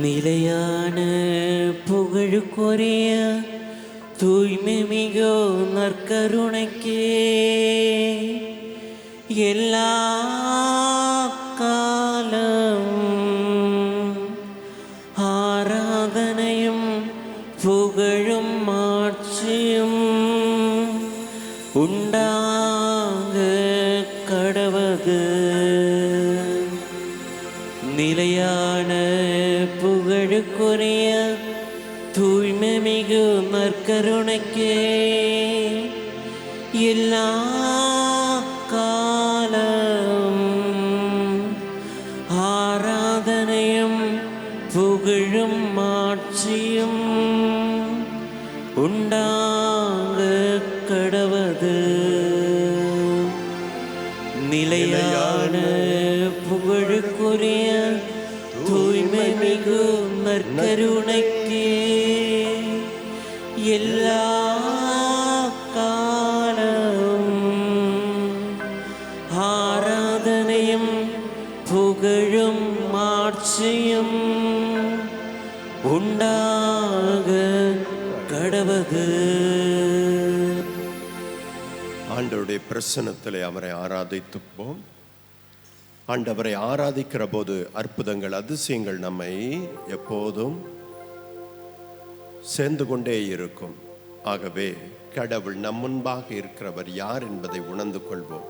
நிலையான புகழுக்குரிய தூய்மை மிகு நற்கருணைக்கே எல்லா காலம் ஆராதனையும் புகழும் ஆட்சியும் உண்டாக கடவது. நிலையான புகழுக்குரிய தூய்மை மிகு நற்கருணைக்கே எல்லா காலம் ஆராதனையும் புகழும் ஆட்சியும் உண்டாக கடவது. நிலையான புகழுக்குரிய தூய்மை மிகு நற்கருணைக்கே எல்லா காலம் ஆராதனையும் புகழும் ஆட்சியும் உண்டாக கடவது. ஆண்டவருடைய பிரசன்னத்திலே அவரை ஆராதித்துப்போம். ஆண்டவரை ஆராதிக்கிற போது அற்புதங்கள் அதிசயங்கள் நம்மை எப்போதும் சேர்ந்து கொண்டே இருக்கும். ஆகவே கடவுள் நம் முன்பாக இருக்கிறவர் யார் என்பதை உணர்ந்து கொள்வோம்.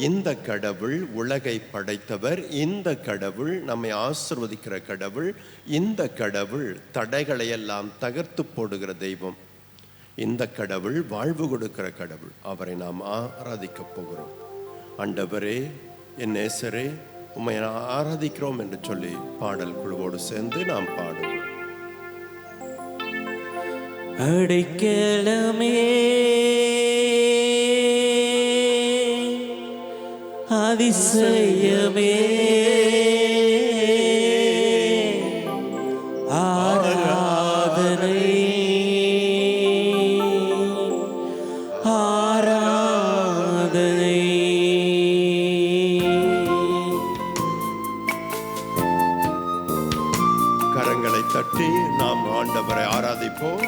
இந்த கடவுள் உலகை படைத்தவர். இந்த கடவுள் நம்மை ஆசீர்வதிக்கிற கடவுள். இந்த கடவுள் தடைகளை எல்லாம் தகர்த்து போடுகிற தெய்வம். இந்த கடவுள் வாழ்வு கொடுக்கிற கடவுள். அவரை நாம் ஆராதிக்கப் போகிறோம். ஆண்டவரே, என் நேசரே, உம்மை ஆராதிக்கிறோம் என்று சொல்லி பாடல் குழுவோடு சேர்ந்து நாம் பாடுவோம். அடைக்கலமே அதிசயமே ஆராதனை ஆராதனை. கரங்களை தட்டி நாம் ஆண்டவரை ஆராதிப்போம்.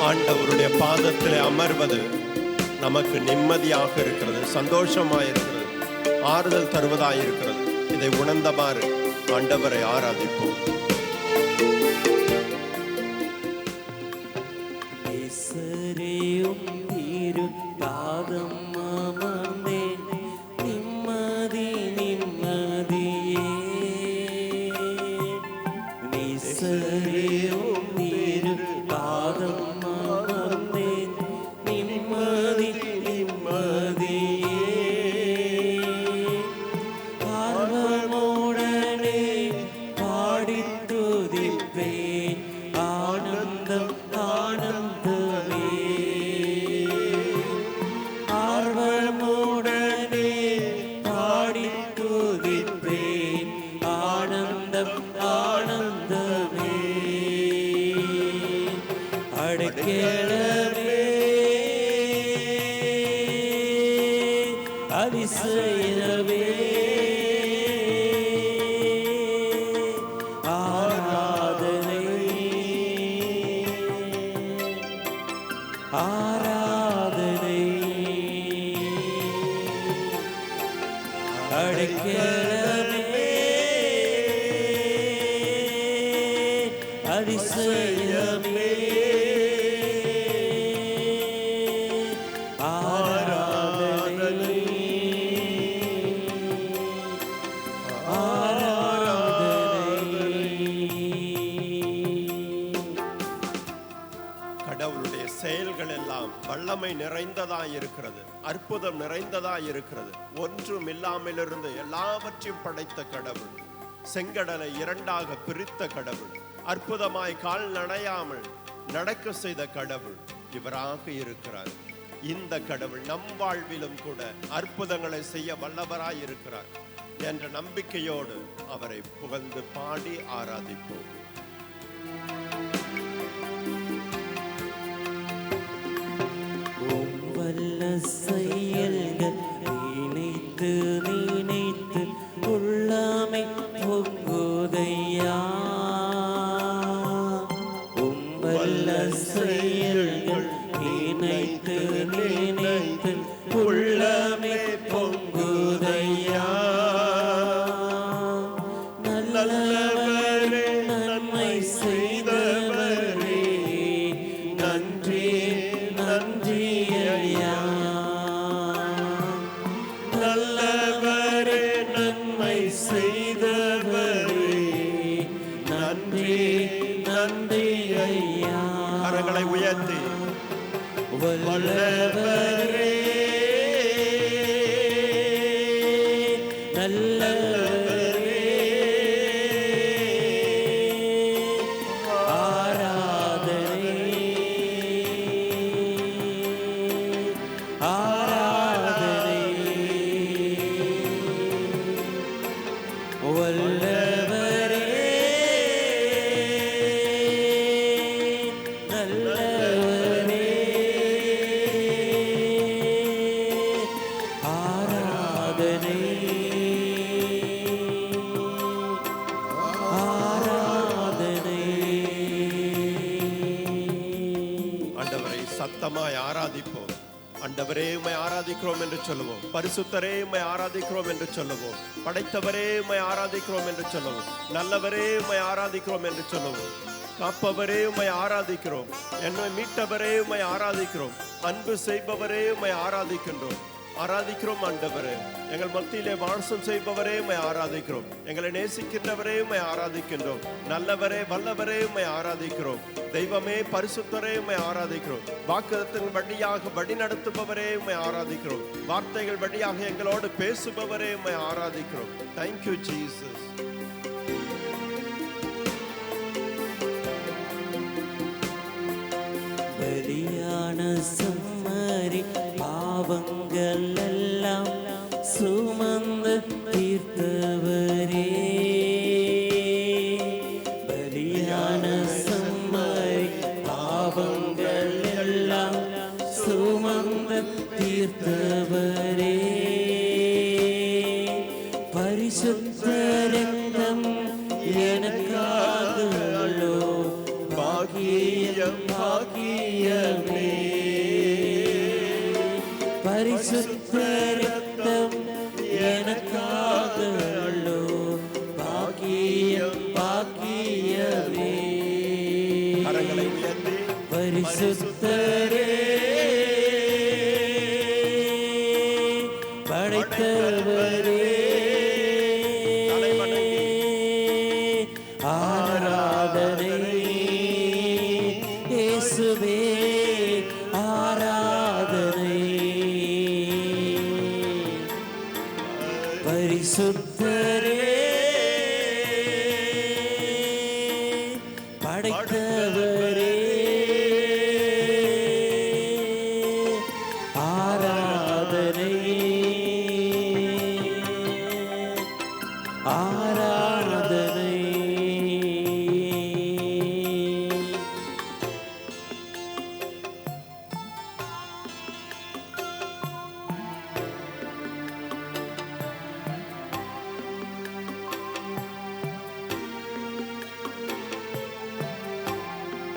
ஆண்டவருடைய பாதத்திலே அமர்வது நமக்கு நிம்மதியாக இருக்கிறது, சந்தோஷமாக இருக்கிறது, ஆறுதல் தருவதாக இருக்கிறது. இதை உணர்ந்தவாறு ஆண்டவரை ஆராதிப்போம். அதிசயமே ஆராதனை ஆராதனை. அடைக்கலமே அதிசயமே செயல்கள் எல்லாம் வல்லமை நிறைந்ததாய் இருக்கிறது, அற்புதம் நிறைந்ததாய் இருக்கிறது. ஒன்றும் இல்லாமலிருந்து எல்லாவற்றையும் படைத்த கடவுள், செங்கடலை இரண்டாக பிரித்த கடவுள், அற்புதமாய் கால் நடையாமல் நடக்க செய்த கடவுள் இவராக இருக்கிறார். இந்த கடவுள் நம் வாழ்விலும் கூட அற்புதங்களை செய்ய வல்லவராய் இருக்கிறார் என்ற நம்பிக்கையோடு அவரை புகழ்ந்து பாடி ஆராதிப்போம். வல்ல செயல்கள் நினைத்து நினைத்து உள்ளாமை பொங்குதையா. வல்ல செயல்கள் நினைத்து நினைத்து உள்ளாமை பொங்குதையா. நல்லவரே நன்மை செய்தவரே நன்றி நன்றி ஐயா. நல்லவரே நன்மை செய்தவரே நன்றி நன்றி ஐயா. கரங்களை உயர்த்தி வல்லவரே நல்லவரே ஆராதனை ஆராதனை. வல்லவரே நல்லவரே ஆராதனை ஆராதனை. ஆண்டவரை சத்தமாய் ஆராதிப்போம். ஆண்டவரே உம்மை ஆராதிக்கிறோம் என்று சொல்லுவோம். பரிசுத்தரே உம்மை ஆராதிக்கிறோம் என்று சொல்லுவோம். படைத்தவரே உம்மை ஆராதிக்கிறோம் என்று சொல்லுவோம். நல்லவரே உம்மை ஆராதிக்கிறோம் என்று சொல்லுவோம். காப்பவரே உம்மை ஆராதிக்கிறோம். என்னை மீட்டவரே உம்மை ஆராதிக்கிறோம். அன்பு செய்பவரே உம்மை ஆராதிக்கின்றோம். ஆராதிக்கிறோம் ஆண்டவரே. எங்கள் மத்தியிலே வாசம் செய்பவரே உம்மை ஆராதிக்கிறோம். எங்களை நேசிக்கின்றவரே உம்மை ஆராதிக்கின்றோம். நல்லவரே வல்லவரே உம்மை ஆராதிக்கிறோம். தெய்வமே பரிசுத்தரே உம்மை ஆராதிக்கிறோம். வாக்குத்தத்தின் வழியாக வழி நடத்துபவரே உம்மை ஆராதிக்கிறோம். வார்த்தைகள் வழியாக எங்களோடு பேசுபவரே உம்மை ஆராதிக்கிறோம். Thank you Jesus. பலியான செம்மறி பாவங்கள் எல்லாம் சுமந்து தீர்த்தவரே. பலியான செம்மறி பாவங்கள் எல்லாம் சுமந்து தீர்த்தவரே. பரிசுத்த ரத்தம் எனக்காகவோ பாக்கியம் பாக்கியமே. பரிசுத்த ரத்தம் எனக்காகவோ பாக்கியம் பாக்கியமே. கரங்களை உயர்த்தி பரிசுத்தரே படைத்தவரே ஆராதனை. இயேசுவே ஆராதனை. பரிசுத்தரே படைத்தவரே ஆராதனை ஆராதனை.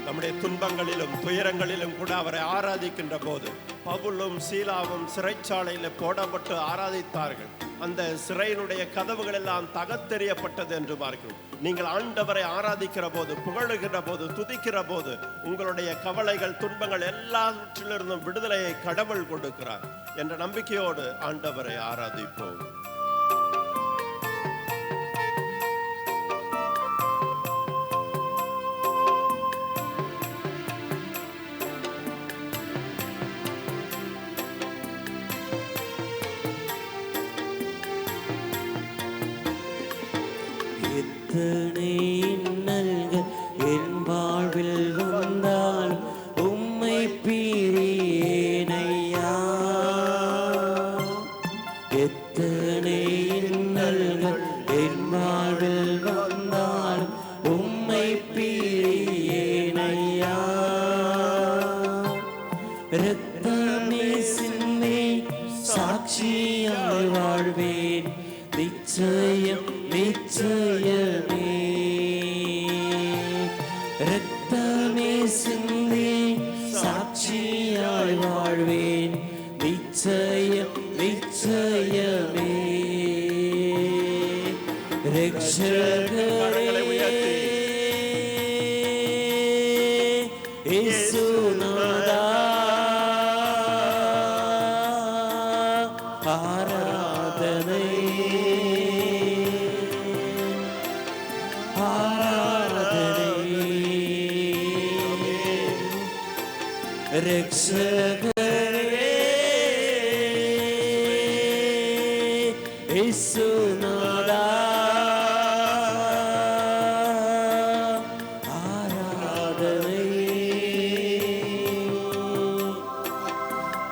நம்முடைய துன்பங்களிலும் துயரங்களிலும் கூட அவரை ஆராதிக்கின்ற போது பவுலும் சீலாவும் சிறைச்சாலையில் போடப்பட்டு ஆராதித்தார்கள். அந்த சிறையினுடைய கதவுகள் எல்லாம் தகத்தெறியப்பட்டது என்று பார்க்கிறோம். நீங்கள் ஆண்டவரை ஆராதிக்கிற போது, புகழுகிற போது, துதிக்கிற போது உங்களுடைய கவலைகள் துன்பங்கள் எல்லாவற்றிலிருந்தும் விடுதலையை கடவுள் கொடுக்கிறார் என்ற நம்பிக்கையோடு ஆண்டவரை ஆராதிப்போம். எத்தனை இன்னல்கள் என் வாழ்வில் வந்தால் உம்மை பிரியேனையா. உம்மை பிரியேனையா. இரத்தமே சிந்தி சாட்சியாய் வாழ்வேன், நிச்சயம் நிச்சயமே. இரத்தமே சிந்தி சாட்சியாய் வாழ்வேன், நிச்சயம் நிச்சயமே. ரட்சகரே இயேசுநாதா, ஆராதனை ஆராதனை. ரட்சகரே இயேசுநாதா, ஆராதனை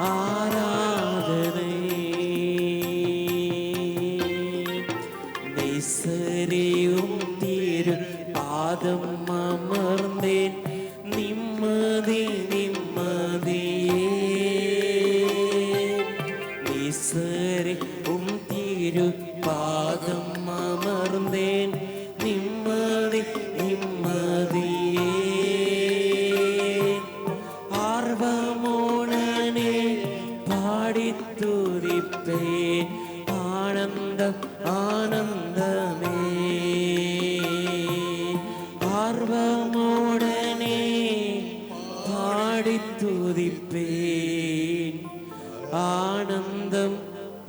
ஆராதனை. நேசரியும் திரு பாதம் அமர்ந்தேன், நிம்மதி நிம்மதியே. நேசரியும் திரு பாதம் அமர்ந்தேன், நிம்மதி நிம்மதியே. ஆர்வமுடனே பாடித் துதிப்பேன், ஆனந்தம் ஆனந்தமே. ஆர்வமுடனே பாடித் துதிப்பேன், ஆனந்தம்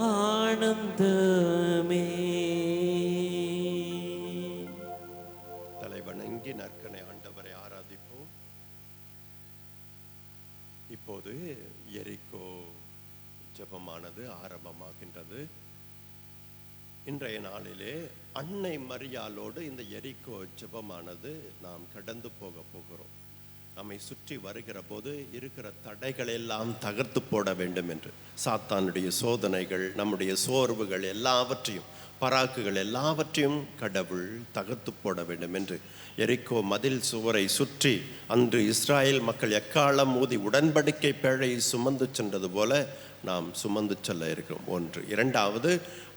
ஆனந்தமே. தலைவணங்கி நற்கனை ஆண்டவரை ஆராதிப்போம். இப்போது எரிகோ ஜெபமானது ஆரம்பமாகின்றது. இன்றைய நாளிலே அன்னை மரியாளோடு இந்த எரிகோ ஜெபமானது நாம் கடந்து போகிறோம். நம்மை சுற்றி வருகிற போது இருக்கிற தடைகள் எல்லாம் தகர்த்து போட வேண்டும் என்று, சாத்தானுடைய சோதனைகள், நம்முடைய சோர்வுகள் எல்லாவற்றையும், பராக்குகள் எல்லாவற்றையும் கடவுள் தகர்த்து போட வேண்டும் என்று எரிகோ மதில் சுவரை சுற்றி அன்று இஸ்ராயேல் மக்கள் எக்காலம் ஊதி உடன்படிக்கை பேழையை சுமந்து சென்றது போல நாம் சுமந்து செல்ல இருக்கிறோம். ஒன்று. இரண்டாவது,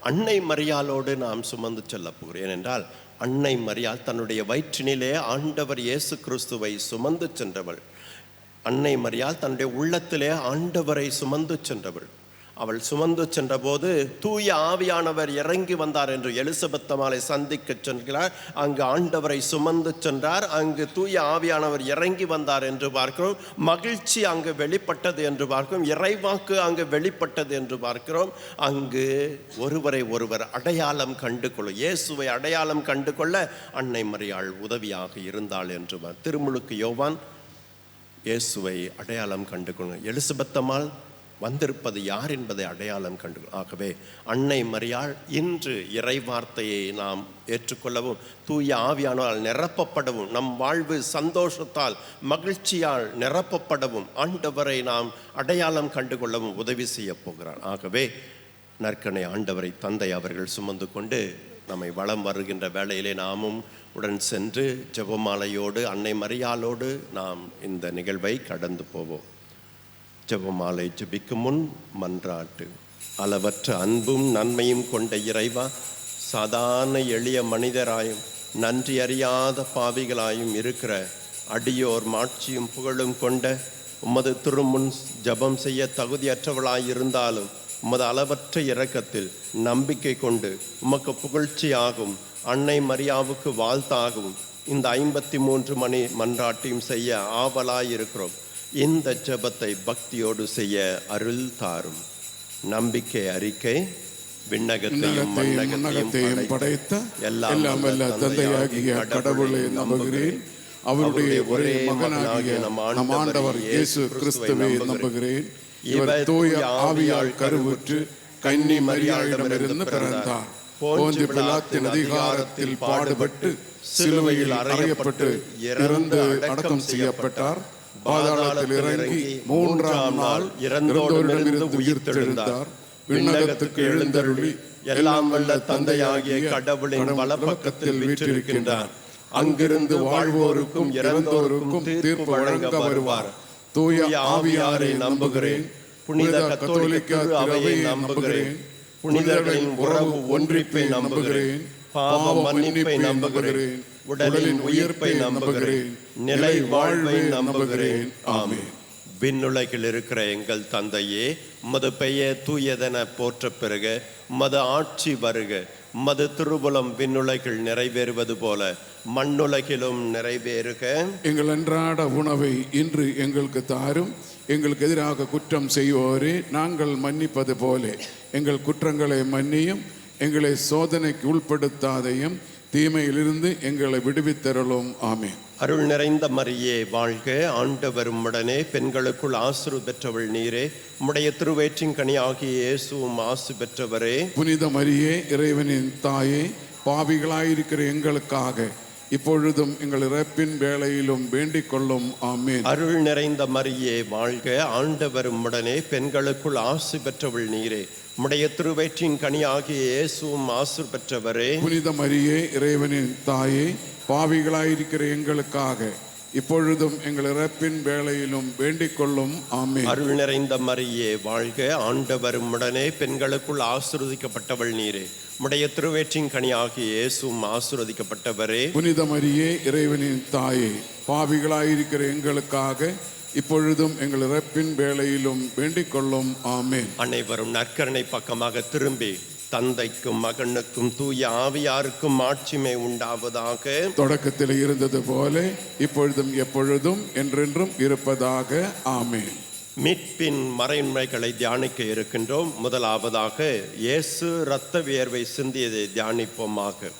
அன்னை மரியாளோடு நாம் சுமந்து செல்ல போகிறோம். ஏனென்றால் அன்னை மரியாள் தன்னுடைய வயிற்றினிலே ஆண்டவர் இயேசு கிறிஸ்துவை சுமந்து சென்றவள். அன்னை மரியாள் தன்னுடைய உள்ளத்திலே ஆண்டவரை சுமந்து சென்றவள். அவள் சுமந்து சென்றபோது தூய ஆவியானவர் இறங்கி வந்தார் என்று எலிசபெத் அம்மாளை சந்திக்க சென்றார். அங்கு ஆண்டவரை சுமந்து சென்றார். அங்கு தூய ஆவியானவர் இறங்கி வந்தார் என்று பார்க்கிறோம். மகிழ்ச்சி அங்கு வெளிப்பட்டது என்று பார்க்கிறோம். இறைவாக்கு அங்கு வெளிப்பட்டது என்று பார்க்கிறோம். அங்கு ஒருவரை ஒருவர் அடையாளம் கண்டு கொள்ள, இயேசுவை அடையாளம் கண்டு கொள்ள அன்னை மரியாள் உதவியாக இருந்தாள் என்று திருமுழுக்கு யோவான் இயேசுவை அடையாளம் கண்டு கொள்ள, எலிசபெத் அம்மாள் வந்திருப்பது யார் என்பதை அடையாளம் கண்டு. ஆகவே அன்னை மரியாள் இன்று இறை வார்த்தையை நாம் ஏற்றுக்கொள்ளவும், தூய ஆவியானால் நிரப்பப்படவும், நம் வாழ்வு சந்தோஷத்தால் மகிழ்ச்சியால் நிரப்பப்படவும், ஆண்டவரை நாம் அடையாளம் கண்டு கொள்ளவும் உதவி செய்ய போகிறார். ஆகவே நற்கனை ஆண்டவரை தந்தை அவர்கள் சுமந்து கொண்டு நம்மை வலம் வருகின்ற வேளையிலே நாமும் உடன் சென்று ஜெபமாலையோடு அன்னை மரியாளோடு நாம் இந்த நிகழ்வை கடந்து போவோம். ஜெபமாலை ஜெபிக்கும் முன் மன்றாட்டு. அளவற்ற அன்பும் நன்மையும் கொண்ட இறைவா, சாதாரண எளிய மனிதராயும் நன்றி அறியாத பாவிகளாயும் இருக்கிற அடியோர் மாட்சியும் புகழும் கொண்ட உமது திருமுன் ஜெபம் செய்ய தகுதியற்றவளாயிருந்தாலும் உமது அளவற்ற இரக்கத்தில் நம்பிக்கை கொண்டு உமக்கு புகழ்ச்சியாகும் அன்னை மரியாவுக்கு வாழ்த்தாகவும் இந்த 53 மணி மன்றாட்டையும் செய்ய ஆவலாயிருக்கிறோம். இந்த ஜெபத்தை பக்தியோடு செய்ய அருள் தாரும். நம்பிக்கை அறிக்கை. விண்ணகத்தையும் மண்ணகத்தையும் படைத்த எல்லாம் வல்ல தந்தையாகிய கடவுளை நம்புகிறேன். அவருடைய ஒரே மகனாகிய நம் ஆண்டவர் இயேசு கிறிஸ்துவை நம்புகிறேன். இவர் தூய ஆவியால் கருவுற்று கன்னி மரியாளிடமிருந்து பிறந்தார். போஞ்சு பிலாத்தின் அதிகாரத்தில் பாடுபட்டு சிலுவையில் அறையப்பட்டு இறந்து அடக்கம் செய்யப்பட்டார். பாதாளத்தில் இறங்கி 3ஆம் நாள் இறந்தோரிடமிருந்து உயிர்த்தெழுந்தார். விண்ணகத்துக்கு எழுந்தருளி எல்லாம் வல்ல தந்தையாகிய கடவுளின் வலப்பக்கத்தில் வீற்றிருக்கின்றார். அங்கிருந்து வாழ்வோருக்கும் இறந்தோருக்கும் தீர்ப்பு வழங்க வருவார். தூய ஆவியாரை நம்புகிறேன். புனித கத்தோலிக்க அவையை நம்புகிறேன். புனிதர்களின் உறவு ஒன்றிப்பை நம்புகிறேன். பாவ மன்னிப்பை நம்புகிறேன். உடலின் உயிர்ப்பை நம்புகிறேன். நிலை வாழ்வை நம்புகிறேன். ஆமென். விண்ணுலகில் இருக்கிற எங்கள் தந்தையே, உமது பெயர் தூயதென போற்ற பெறுக. உமது ஆட்சி வருக. உமது திருவுளம் விண்ணுலகில் நிறைவேறுவது போல மண்ணுலகிலும் நிறைவேறுக. எங்கள் அன்றாட உணவை இன்று எங்களுக்கு தாரும். எங்களுக்கு எதிராக குற்றம் செய்வோரே நாங்கள் மன்னிப்பது போல எங்கள் குற்றங்களை மன்னியும். எங்களை சோதனைக்கு உட்படுத்தாதையும், தீமையிலிருந்து எங்களை விடுவித்தருளும். ஆமென். அருள் நிறைந்த மரியே வாழ்க. ஆண்டவர் உம்முடனே, பெண்களுக்குள் ஆசிரு பெற்றவள் நீரே. உம்முடைய திருவயிற்றின் கனி ஆகிய இயேசுவும் ஆசி பெற்றவரே. புனித மரியே, இறைவனின் தாயே, பாவிகளாயிருக்கிற எங்களுக்காக இப்பொழுதும் எங்கள் இறப்பின் வேளையிலும் வேண்டிக் கொள்ளும். ஆமென். அருள் நிறைந்த மரியே வாழ்க. ஆண்டவர் உம்முடனே, பெண்களுக்குள் ஆசி பெற்றவள் நீரே. உம்முடைய திருவயிற்றின் கனி ஆகிய இயேசுவும் ஆசி பெற்றவரே. புனித மரியே, இறைவனின் தாயே, பாவிகளாயிருக்கிற எங்களுக்காக இப்பொழுதும் எங்கள் இறப்பின் வேளையிலும் வேண்டிக் கொள்ளும். ஆமென். அருள் நிறைந்த மரியே வாழ்க. ஆண்டவர் உம்முடனே, பெண்களுக்குள் ஆசீர்வதிக்கப்பட்டவள் நீரே. உம்முடைய திருவயிற்றின் கனி ஆகிய இயேசுவும் ஆசீர்வதிக்கப்பட்டவரே. புனித மரியே, இறைவனின் தாயே, பாவிகளாயிருக்கிற எங்களுக்காக இப்பொழுதும் எங்கள் இறப்பின் வேளையிலும் வேண்டிக் கொள்ளும். ஆமென். அனைவரும் நற்கருணை பக்கமாக திரும்பி தந்தைக்கும் மகனுக்கும் தூய ஆவியாருக்கும் ஆட்சிமை உண்டாவதாக. தொடக்கத்தில் இருந்தது போல இப்பொழுதும் எப்பொழுதும் என்றென்றும் இருப்பதாக. ஆமென். மீட்பின் மறையுண்மைகளை தியானிக்க இருக்கின்றோம். முதலாவதாக இயேசு இரத்த வியர்வை சிந்தியதை தியானிப்போமாக.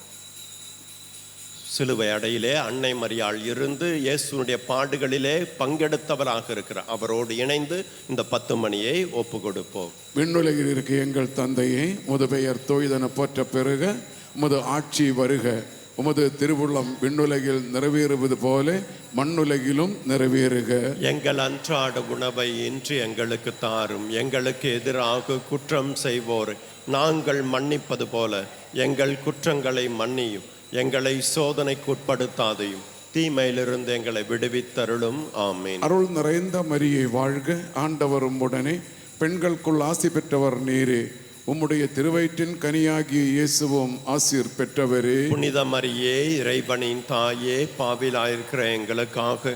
சிலுவை அடையிலே அன்னை மரியாள் இருந்து இயேசுனுடைய பாடுகளிலே பங்கெடுத்தவராக இருக்கிறார். அவரோடு இணைந்து இந்த 10 மணியை ஒப்பு கொடுப்போம். விண்ணுலகில் இருக்க எங்கள் தந்தையே, உமது பெயர் தூயதென போற்ற பெறுக. உமது ஆட்சி வருக. உமது திருவுள்ளம் விண்ணுலகில் நிறைவேறுவது போல மண்ணுலகிலும் நிறைவேறுக. எங்கள் அன்றாட உணவை இன்று எங்களுக்கு தாரும். எங்களுக்கு எதிராக குற்றம் செய்வோர் நாங்கள் மன்னிப்பது போல எங்கள் குற்றங்களை மன்னியும். எங்களை சோதனைக்கு உட்படுத்தாதையும், தீமையிலிருந்து எங்களை விடுவித்தருளும். ஆமென். அருள் நிறைந்த மரியே வாழ்க. ஆண்டவர் உம்முடனே, பெண்களுக்குள் ஆசி பெற்றவர் நீரே. உம்முடைய திருவயிற்றின் கனியாகிய இயேசுவும் ஆசீர் பெற்றவரே. புனித மரியே, இறைவனின் தாயே, பாவிலாயிருக்கிற எங்களுக்காக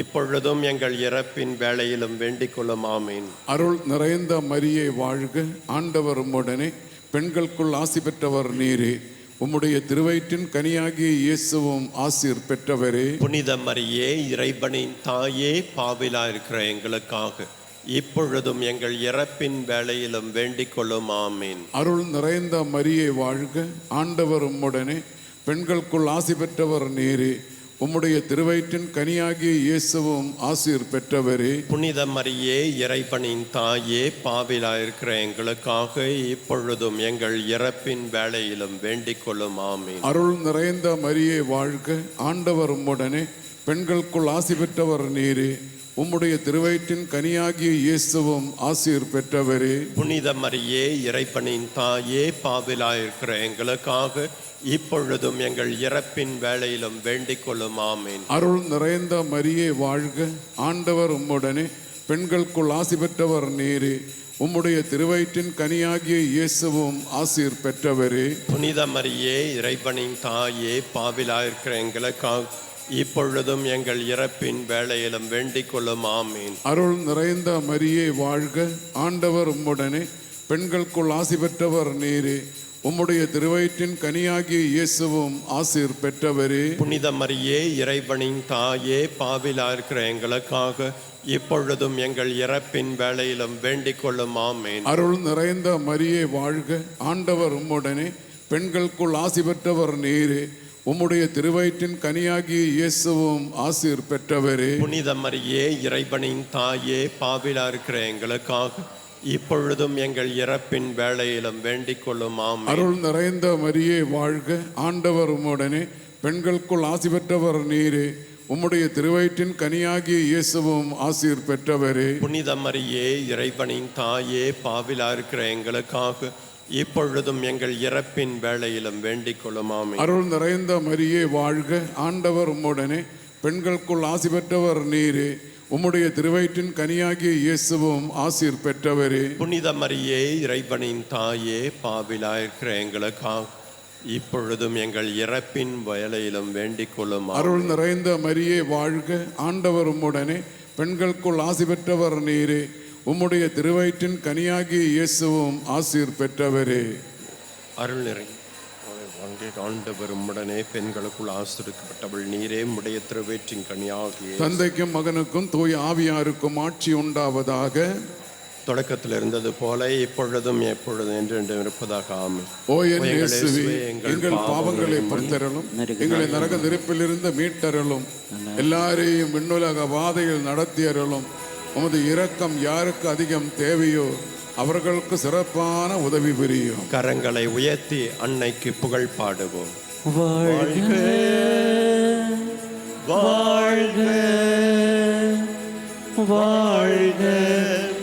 இப்பொழுதும் எங்கள் இறப்பின் வேளையிலும் வேண்டிக் கொள்ளும். ஆமென். அருள் நிறைந்த மரியே வாழ்க. ஆண்டவர் உம்முடனே, பெண்களுக்குள் ஆசி பெற்றவர் நீரே. உம்முடைய திருவயிற்றின் கனியாகிய இயேசுவும் ஆசீர் பெற்றவரே. புனித மரியே, இறைவனின் தாயே, பாவிலாயிருக்கிற எங்களுக்காக இப்பொழுதும் எங்கள் இறப்பின் வேளையிலும் வேண்டிக் கொள்ளும். ஆமென். அருள் நிறைந்த மரியே வாழ்க. ஆண்டவர் உம்முடனே, பெண்களுக்குள் ஆசி பெற்றவர் நீரே. உம்முடைய திருவயிற்றின் கனியாகிய இயேசுவும் ஆசீர் பெற்றவரே. புனித மரியே, இறைவனின் தாயே, பாவிலாயிருக்கிற எங்களுக்காக இப்பொழுதும் எங்கள் இறப்பின் வேளையிலும் வேண்டிக் கொள்ளும். ஆமென். அருள் நிறைந்த மரியே வாழ்க. ஆண்டவர் உம்முடனே, பெண்களுக்குள் ஆசி பெற்றவர் நீரே. உம்முடைய திருவயிற்றின் கனியாகிய இயேசுவும் ஆசீர் பெற்றவரே. புனித மரியே, இறைவனின் தாயே, பாவிலாயிருக்கிற எங்களுக்காக இப்பொழுதும் எங்கள் இறப்பின் வேளையிலும் வேண்டிக் கொள்ளும். ஆமென். அருள் நிறைந்த மரியே வாழ்க. ஆண்டவர் உம்முடனே, பெண்களுக்குள் ஆசி பெற்றவர் நீரே. உம்முடைய திருவயிற்றின் கனியாகிய இயேசுவும் ஆசீர் பெற்றவரே. புனித மரியே, இறைவனின் தாயே, பாவிலாயிருக்கிற எங்களுக்காக இப்பொழுதும் எங்கள் இறப்பின் வேளையிலும் வேண்டிக் கொள்ளும். ஆமென். அருள் நிறைந்த மரியே வாழ்க. ஆண்டவர் உம்முடனே, பெண்களுக்குள் ஆசி பெற்றவர் நீரே. உம்முடைய திருவயிற்றின் கனியாகிய இயேசுவும் ஆசீர் பெற்றவரே. புனித மரியே, இறைவனின் தாயே, பாவிலாயிருக்கிற எங்களுக்காக இப்பொழுதும் எங்கள் இறப்பின் வேளையிலும் வேண்டிக் கொள்ளும். ஆமென். அருள் நிறைந்த மரியே வாழ்க. ஆண்டவர் உம்முடனே, பெண்களுக்குள் ஆசி பெற்றவர் நீரே. உம்முடைய திருவயிற்றின் கனியாகிய இயேசுவும் ஆசீர் பெற்றவரே. புனித மரியே, இறைவனின் தாயே, பாவிலாயிருக்கிற எங்களுக்காக இப்பொழுதும் எங்கள் இறப்பின் வேளையிலும் வேண்டிக் கொள்ளும். ஆமென். அருள் நிறைந்த மரியே வாழ்க. ஆண்டவர் உம்முடனே, பெண்களுக்குள் ஆசி பெற்றவர் நீரே. உம்முடைய திருவயிற்றின் கனியாகிய இயேசுவும் ஆசீர் பெற்றவரே. புனித மரியே, இறைவனின் தாயே, பாவிலாயிருக்கிற எங்களுக்காக இப்பொழுதும் எங்கள் இறப்பின் வேளையிலும் வேண்டிக் கொள்ளும் ஆமென். அருள் நிறைந்த மரியே வாழ்க, ஆண்டவர் உம்முடனே, பெண்களுக்குள் ஆசி பெற்றவர் நீரே, உம்முடைய திருவயிற்றின் கனியாகிய இயேசுவும் ஆசீர் பெற்றவரே. புனித மரியே, இறைவனின் தாயே, பாவிலாயிருக்கிற எங்களுக்காக இப்பொழுதும் எங்கள் இறப்பின் வேளையிலும் வேண்டிக் கொள்ளும் ஆமென். அருள் நிறைந்த மரியே வாழ்க, ஆண்டவர் உம்முடனே, பெண்களுக்குள் ஆசி பெற்றவர் நீரே, உம்முடைய திருவயிற்றின் கனியாகிய இயேசுவும் ஆசீர் பெற்றவரே. அருள் நிறை ஆண்டவர் உம்முடனே, பெண்களுக்குள் ஆசிர்வதிக்கப்பட்டவள் நீரே, உம்முடைய திருவயிற்றின் கனியாகிய தந்தைக்கும் மகனுக்கும் தூய ஆவியாருக்கும் ஆட்சி உண்டாவதாக. தொடக்கத்தில் இருந்தது போல இப்பொழுதும் எப்பொழுதும் என்றென்றும் இருப்பதாக ஆமென். ஓ என் இயேசுவே, எங்கள் பாவங்களை பொறுத்தருளும், எங்களை நரக நெருப்பிலிருந்து மீட்டருளும், எல்லாரையும் விண்ணுலக வாதையில் நடத்தியருளும். உமது இரக்கம் யாருக்கு அதிகம் தேவையோ அவர்களுக்கு சிறப்பான உதவி புரியும். கரங்களை உயர்த்தி அன்னைக்கு புகழ் பாடுவோம். வாழ்க வாழ்க வாழ்க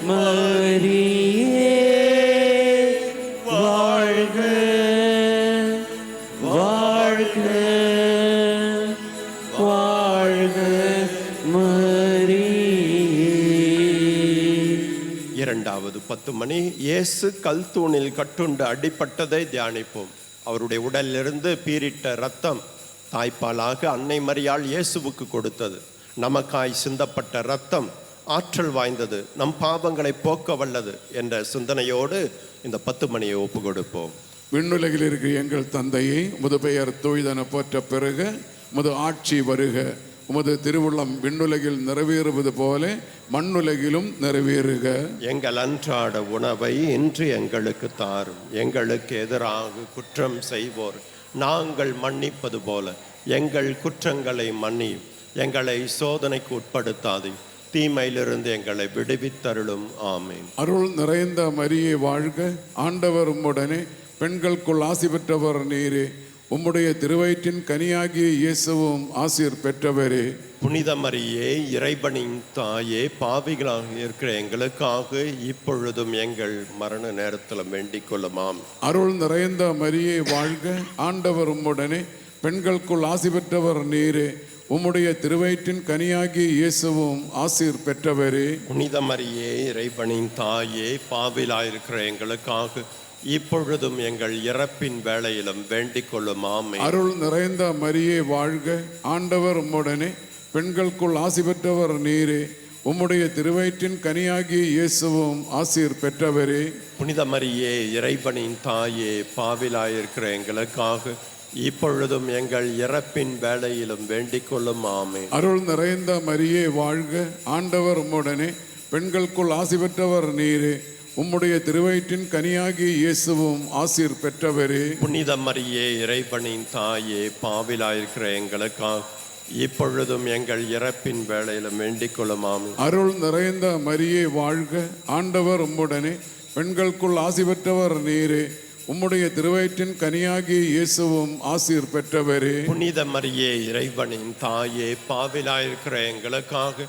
மரியே, வாழ்க வாழ்க வாழ்க மரியே. இரண்டாவது 10 மணி. இயேசு கல்தூணில் கட்டுண்டு அடிபட்டதை தியானிப்போம். அவருடைய உடலிலிருந்து பீரிட்ட இரத்தம் தாய்ப்பாலாக அன்னை மரியாள் இயேசுவுக்கு கொடுத்தது. நமக்காய் சிந்தப்பட்ட இரத்தம் ஆற்றல் வாய்ந்தது, நம் பாவங்களை போக்க வல்லது என்ற சிந்தனையோடு இந்த 10 மணியை ஒப்பு கொடுப்போம். விண்ணுலகில் இருக்கிற எங்கள் தந்தையை, உமது பெயர் தூய்தென போற்ற பெருக, உமது ஆட்சி வருக, உமது திருவுள்ளம் விண்ணுலகில் நிறைவேறுவது போல மண்ணுலகிலும் நிறைவேறுக. எங்கள் அன்றாட உணவை இன்று எங்களுக்கு தாரும். எங்களுக்கு எதிராக குற்றம் செய்வோர் நாங்கள் மன்னிப்பது போல எங்கள் குற்றங்களை மன்னியும். எங்களை சோதனைக்கு உட்படுத்தாது, தீமையிலிருந்து எங்களை விடுவித்தருளும். ஆமென். அருள் நிறைந்த மரியே வாழ்க, ஆண்டவர் உம்முடனே, பெண்களுக்குள் ஆசி பெற்றவர் நீரே, உம்முடைய திருவயிற்றின் கனியாகிய இயேசுவும் ஆசீர் பெற்றவரே. புனித மரியே, இறைவனின் தாயே, பாவிகளாக இருக்கிற எங்களுக்காக இப்பொழுதும் எங்கள் மரண நேரத்தில் வேண்டிக் கொள்ளுமாம். அருள் நிறைந்த மரியே வாழ்க, ஆண்டவர் உம்முடனே, பெண்களுக்குள் ஆசி பெற்றவர் நீரே, உம்முடைய திருவயிற்றின் கனியாகிய இயேசுவும் ஆசீர் பெற்றவரே. புனித மரியே, இறைவனின் தாயே, பாவிலாயிருக்கிற எங்களுக்காக இப்பொழுதும் எங்கள் இறப்பின் வேளையிலும் வேண்டிக் கொள்ளும். ஆமென். அருள் நிறைந்த மரியே வாழ்க, ஆண்டவர் உம்முடனே, பெண்களுக்குள் ஆசி பெற்றவர் நீரே, உம்முடைய திருவயிற்றின் கனியாகிய இயேசுவும் ஆசீர் பெற்றவரே. புனித மரியே, இறைவனின் தாயே, பாவிலாயிருக்கிற எங்களுக்காக இப்பொழுதும் எங்கள் இறப்பின் வேளையிலும் வேண்டிக் கொள்ளும். ஆமென். அருள் நிறைந்த மரியே வாழ்க, ஆண்டவர் உம்முடனே, பெண்களுக்குள் ஆசி பெற்றவர் நீரே, உம்முடைய திருவயிற்றின் கனியாகிய இயேசுவும் ஆசீர் பெற்றவரே. புனித மரியே, இறைவனின் தாயே, பாவிலாயிருக்கிற எங்களுக்காக இப்பொழுதும் எங்கள் இறப்பின் வேளையிலும் வேண்டிக் கொள்ளும். ஆமென். அருள் நிறைந்த மரியே வாழ்க, ஆண்டவர் உம்முடனே, பெண்களுக்குள் ஆசி பெற்றவர் நீரே, உம்முடைய திருவயிற்றின் கனியாகிய இயேசுவும் ஆசீர் பெற்றவரே. புனித மரியே, இறைவனின் தாயே, பாவிலாயிருக்கிற எங்களுக்காக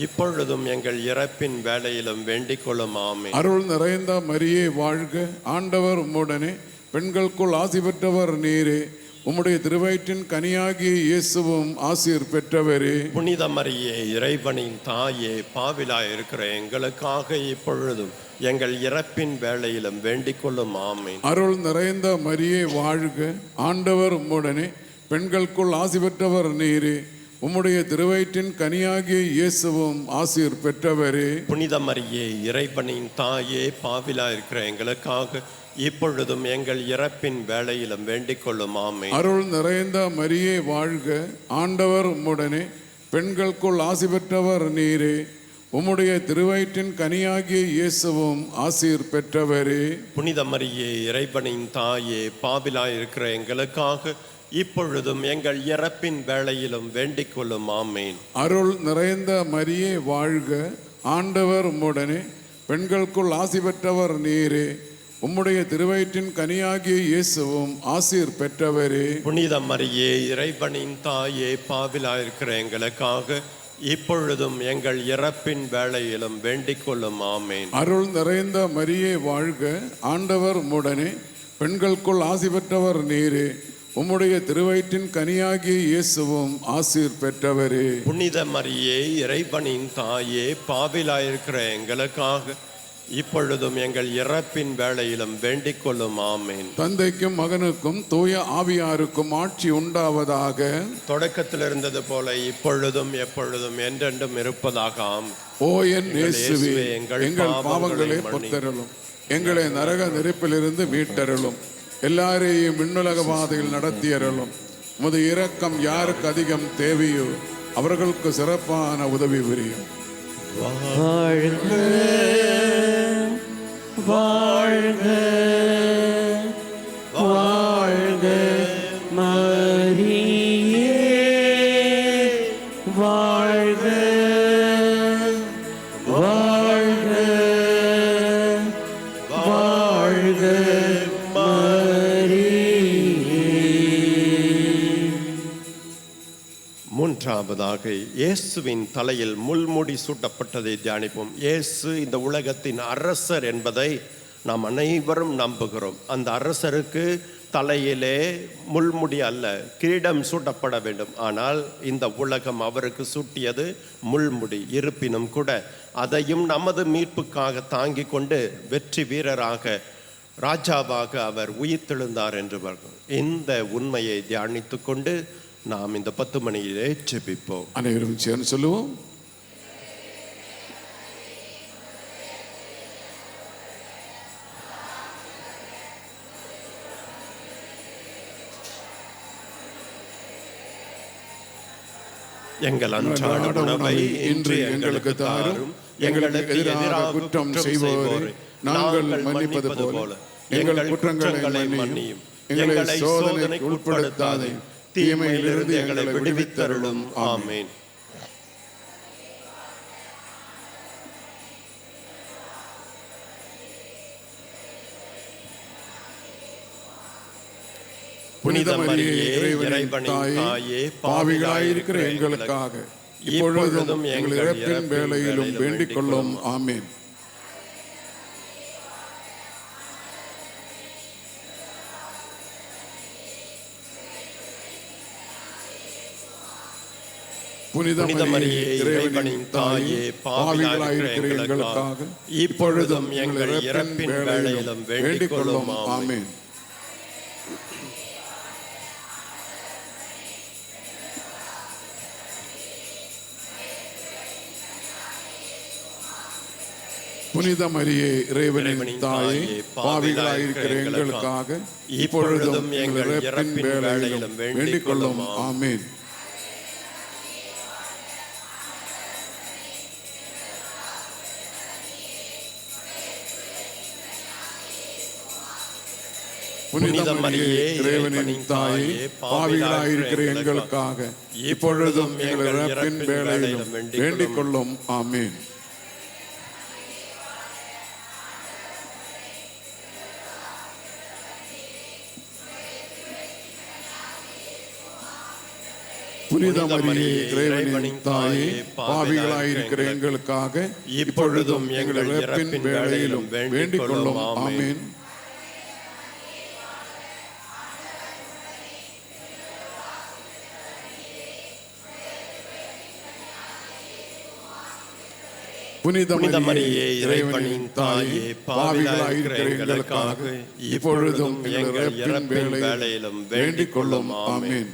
இப்பொழுதும் எங்கள் இறப்பின் வேளையிலும் வேண்டிக் கொள்ளும். ஆமென். அருள் நிறைந்த மரியே வாழ்க, ஆண்டவர் உம்முடனே, பெண்களுக்குள் ஆசி பெற்றவர் நீரே, உம்முடைய திருவயிற்றின் கனியாகிய இயேசுவும் ஆசீர் பெற்றவரே. புனித மரியே, இறைவனின் தாயே, பாவிலாயிருக்கிற எங்களுக்காக இப்பொழுதும் எங்கள் இறப்பின் வேளையிலும் வேண்டிக் கொள்ளும். ஆமென். அருள் நிறைந்த மரியே வாழ்க, ஆண்டவர் உம்முடனே, பெண்களுக்குள் ஆசி பெற்றவர் நீரே, உம்முடைய திருவயிற்றின் கனியாகிய இயேசுவும் ஆசீர் பெற்றவரே. புனித மரியே, இறைவனின் தாயே, பாவிலாயிருக்கிற எங்களுக்காக இப்பொழுதும் எங்கள் இறப்பின் வேளையிலும் வேண்டிக் கொள்ளும். ஆமென். அருள் நிறைந்த மரியே வாழ்க, ஆண்டவர் உம்முடனே, பெண்களுக்குள் ஆசி பெற்றவர் நீரே, உம்முடைய திருவயிற்றின் கனியாகிய இயேசுவும் ஆசீர் பெற்றவரே. புனித மரியே, இறைவனின் தாயே, பாவிலாயிருக்கிற எங்களுக்காக இப்பொழுதும் எங்கள் இறப்பின் வேளையிலும் வேண்டிக் கொள்ளும். ஆமென். அருள் நிறைந்த மரியே வாழ்க, ஆண்டவர் உம்முடனே, பெண்களுக்குள் ஆசி பெற்றவர் நீரே, உம்முடைய திருவயிற்றின் கனியாகிய இயேசுவும் ஆசீர் பெற்றவரே. புனித மரியே, இறைவனின் தாயே, பாவிலாயிருக்கிற எங்களுக்காக இப்பொழுதும் எங்கள் இறப்பின் வேளையிலும் வேண்டிக் கொள்ளும். ஆமேன். அருள் நிறைந்த மரியே வாழ்க, ஆண்டவர் உம்முடனே, பெண்களுக்குள் ஆசி பெற்றவர் நீரே, உம்முடைய திருவயிற்றின் கனியாகிய இயேசுவும் ஆசீர் பெற்றவரே. புனித மரியே, இறைவனின் தாயே, பாவிலாயிருக்கிற எங்களுக்காக இப்பொழுதும் எங்கள் இறப்பின் வேளையிலும் வேண்டிக் கொள்ளும். ஆமேன். தந்தைக்கும் மகனுக்கும் தூய ஆவியாருக்கும் ஆட்சி உண்டாவதாக. தொடக்கத்தில் இருந்தது போல இப்பொழுதும் எப்பொழுதும் என்றென்றும் இருப்பதாக. ஆம். ஓ என் இயேசுவே, எங்கள் பாவங்களை பொறுத்தருளும், எங்களை நரக நெருப்பிலிருந்து மீட்டருளும், எல்லாரையும் விண்ணுலக பாதையில் நடத்தியருளும். உமது இரக்கம் யாருக்கு அதிகம் தேவையோ அவர்களுக்கு சிறப்பான உதவி புரியும். வாழ்க வாழ்க வாழ்க மரியே வாழ்க வாழ்க வாழ்க மரியே. மூன்றாவதாக இயேசுவின் தலையில் முள்முடி சூட்டப்பட்டதை தியானிப்போம். இயேசு இந்த உலகத்தின் அரசர் என்பதை நாம் அனைவரும் நம்புகிறோம். அந்த அரசருக்கு தலையிலே முள்முடி அல்ல, கிரீடம் சூட்டப்பட வேண்டும். ஆனால் இந்த உலகம் அவருக்கு சூட்டியது முள்முடி. இருப்பினும் கூட அதையும் நமது மீட்புக்காக தாங்கி கொண்டு வெற்றி வீரராக, ராஜாவாக அவர் உயிர்த்தெழுந்தார் என்று இந்த உண்மையை தியானித்து கொண்டு நாம் இந்த 10 மணியிலே ஜெபிப்போம். அனைவரும் சேர்ந்து சொல்லுவோம். எங்கள் அன்றாட உணவை இன்று எங்களுக்கு தாரும். எங்களுக்கு எதிராக குற்றம் செய்வோரை நாங்கள் மன்னிப்பது போல எங்கள் குற்றங்களை மன்னியும். எங்களை சோதனைக்கு உட்படுத்தாதே, தீமையிலிருந்து எங்களை விடுவித்தருளும். ஆமேன். புனித மரியே, இறைவனின் தாயே, பாவிகளாயிருக்கிற எங்களுக்காக இப்பொழுதும் எங்கள் இறப்பின் வேளையிலும் வேண்டிக் கொள்ளும். ஆமேன். புனித மரியே, இறைவனின் தாயே, பாவிகளாயிருக்கிற எங்களுக்காக இப்பொழுதும் எங்கள் இறப்பின் வேளையிலும் வேண்டிக் கொள்ளும். ஆமேன். புனித மரியே, இறைவனின் தாயே, பாவிகளாயிருக்கிற எங்களுக்காக இப்பொழுதும் எங்கள் இறப்பின் வேளையிலும் வேண்டிக் கொள்ளும். ஆமேன். புனித மரியே, இறைவனின் தாயே, பாவிகளாயிருக்கிற எங்களுக்காக இப்பொழுதும் எங்கள் இறப்பின் வேளையிலும் வேண்டிக் கொள்ளும். ஆமேன். புனித மரியே, இறைவனின் தாயே, பாவிகளாயிருக்கிற எங்களுக்காக இப்பொழுதும் எங்கள் இறப்பின் வேளையிலும் வேண்டிக் கொள்ளும். ஆமேன். புனித மரியே, இறைவனின் தாயே, பாவிகளாயிருக்கிற எங்களுக்காக இப்பொழுதும் எங்கள் இறப்பின் வேளையிலும் வேண்டிக் கொள்ளும். ஆமேன்.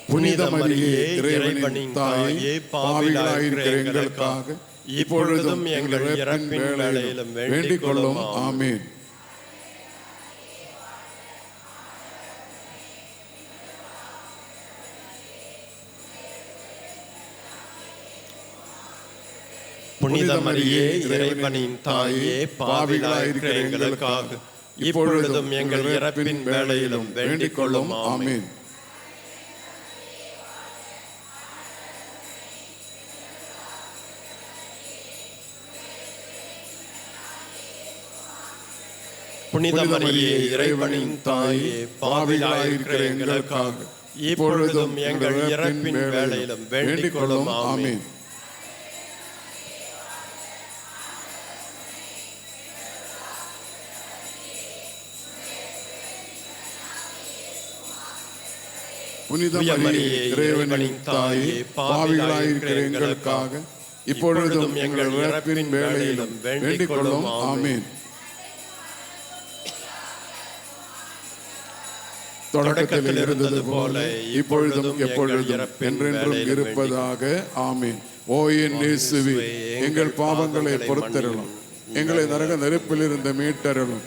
புனித மரியே, இறைவனின் தாயே, பாவிகளாயிருக்கிற எங்களுக்காக இப்பொழுதும் எங்கள் இறப்பின் வேளையிலும் வேண்டிக் கொள்ளும். ஆமேன். புனித மரியே, இறைவனின் தாயே, பாவிகளாயிருக்கிற எங்களுக்காக இப்பொழுதும் எங்கள் இறப்பின் வேளையிலும் வேண்டிக் கொள்ளும். ஆமேன். புனித மரியே இறைவனின் தாயே, பாவிகளாயிருக்கிற எங்களுக்காக இப்பொழுதும் எங்கள் இறப்பின் வேளையிலும் வேண்டிக் கொள்ளும். ஆமென். புனித மரியே இறைவனின் தாயே, பாவிகளாயிருக்கிற எங்களுக்காக இப்பொழுதும் எங்கள் இறப்பின் வேளையிலும் வேண்டிக் கொள்ளும். ஆமென். தொடக்கத்தில் இருந்தது போல இப்பொழுதும் எப்பொழுதும் என்றென்றும் இருப்பதாக. ஆமென். ஓ என் இயேசுவே, எங்கள் பாவங்களை பொறுத்தருளும், எங்களை நரக நெருப்பில் இருந்து மீட்டருளும்,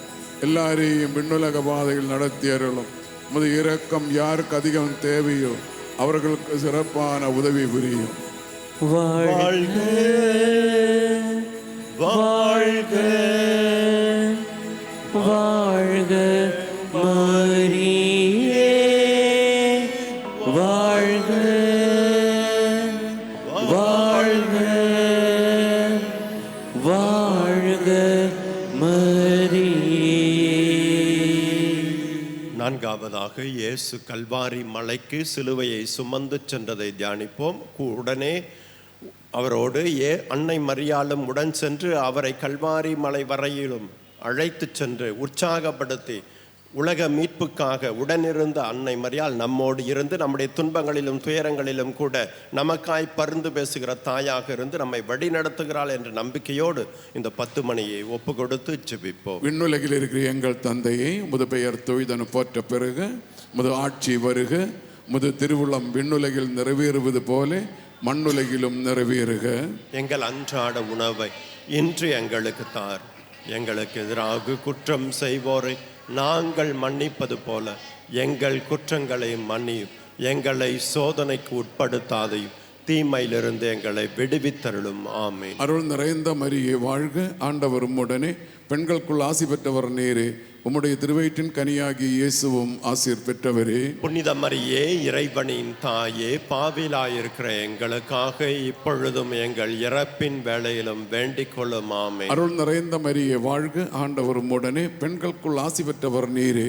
எல்லாரையும் விண்ணுலக பாதையில் நடத்தியருளும். உமது இரக்கம் யாருக்கு அதிகம் தேவையோ அவர்களுக்கு சிறப்பான உதவி புரியும். வாழ்க வாழ்க வாழ்க மரியே, வாழ்க வாழ்க வாழ்க மரியே. நான்காவதாக, இயேசு கல்வாரி மலைக்கு சிலுவையை சுமந்து சென்றதை தியானிப்போம். உடனே அவரோடு அன்னை மரியாளும் உடன் சென்று அவரை கல்வாரி மலை வரையிலும் அழைத்து சென்று உற்சாகப்படுத்தி உலக மீட்புக்காக உடனிருந்த அன்னை மரியாள் நம்மோடு இருந்து நம்முடைய துன்பங்களிலும் துயரங்களிலும் கூட நமக்காய் பரிந்து பேசுகிற தாயாக இருந்து நம்மை வழி நடத்துகிறாள் என்ற நம்பிக்கையோடு இந்த 10 மணியை ஒப்பு கொடுத்து ஜெபிப்போம். விண்ணுலகில் இருக்கிற எங்கள் தந்தையை, உமது பெயர் தூய்தென போற்ற பெருக, உமது ஆட்சி வருக, உமது திருவுளம் விண்ணுலகில் நிறைவேறுவது போல மண்ணுலகிலும் நிறைவேறுக. எங்கள் அன்றாட உணவை இன்று எங்களுக்கு தார். எங்களுக்கு எதிராக குற்றம் செய்வோரை நாங்கள் மன்னிப்பது போல எங்கள் குற்றங்களை மன்னியும். எங்களை சோதனைக்கு உட்படுத்தாதையும், தீமையிலிருந்து எங்களை விடுவித்தருளும். ஆமென். அருள் நிறைந்த மரியே வாழ்க, ஆண்டவர் உம்முடனே, பெண்களுக்குள் ஆசி பெற்றவர் நீரே, உம்முடைய திருவயிற்றின் கனியாகி இயேசுவும் ஆசீர் பெற்றவரே. புனித மரியே இறைவனின் தாயே, பாவிலாயிருக்கிற எங்களுக்காக இப்பொழுதும் எங்கள் இறப்பின் வேளையிலும் வேண்டிக் கொள்ளும். ஆமென். அருள் நிறைந்த மரியே வாழ்க, ஆண்டவர் உம்முடனே, பெண்களுக்குள் ஆசி பெற்றவர் நீரே,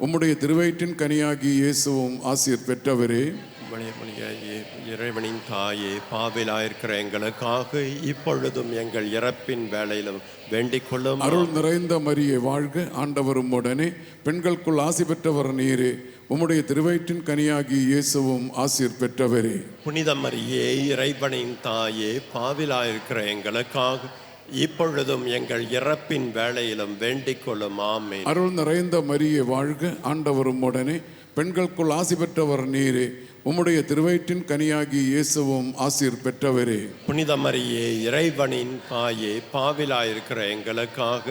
உம்முடைய திருவயிற்றின் கனியாகி இயேசுவும் ஆசீர் பெற்றவரே. இறைவனின் தாயே, பாவிலாயிருக்கிற எங்களுக்காக இப்பொழுதும் எங்கள் இறப்பின் வேளையிலும் வேண்டிக் கொள்ளும். அருள் நிறைந்த மரியே வாழ்க, ஆண்டவர் உம்முடனே, பெண்களுக்குள் ஆசி பெற்றவர் நீரே, உம்முடைய திருவயிற்றின் கனியாகி இயேசுவும் ஆசீர் பெற்றவரே. புனித மரியே இறைவனின் தாயே, பாவிலாயிருக்கிற எங்களுக்காக இப்பொழுதும் எங்கள் இறப்பின் வேளையிலும் வேண்டிக் கொள்ளும். ஆமென். அருள் நிறைந்த மரியே வாழ்க, ஆண்டவர் உம்முடனே, பெண்களுக்குள் ஆசி பெற்றவர் நீரே, உம்முடைய திருவயிற்றின் கனியாகி இயேசுவும் ஆசீர் பெற்றவரே. புனித மரியே இறைவனின் தாயே, பாவிலாயிருக்கிற எங்களுக்காக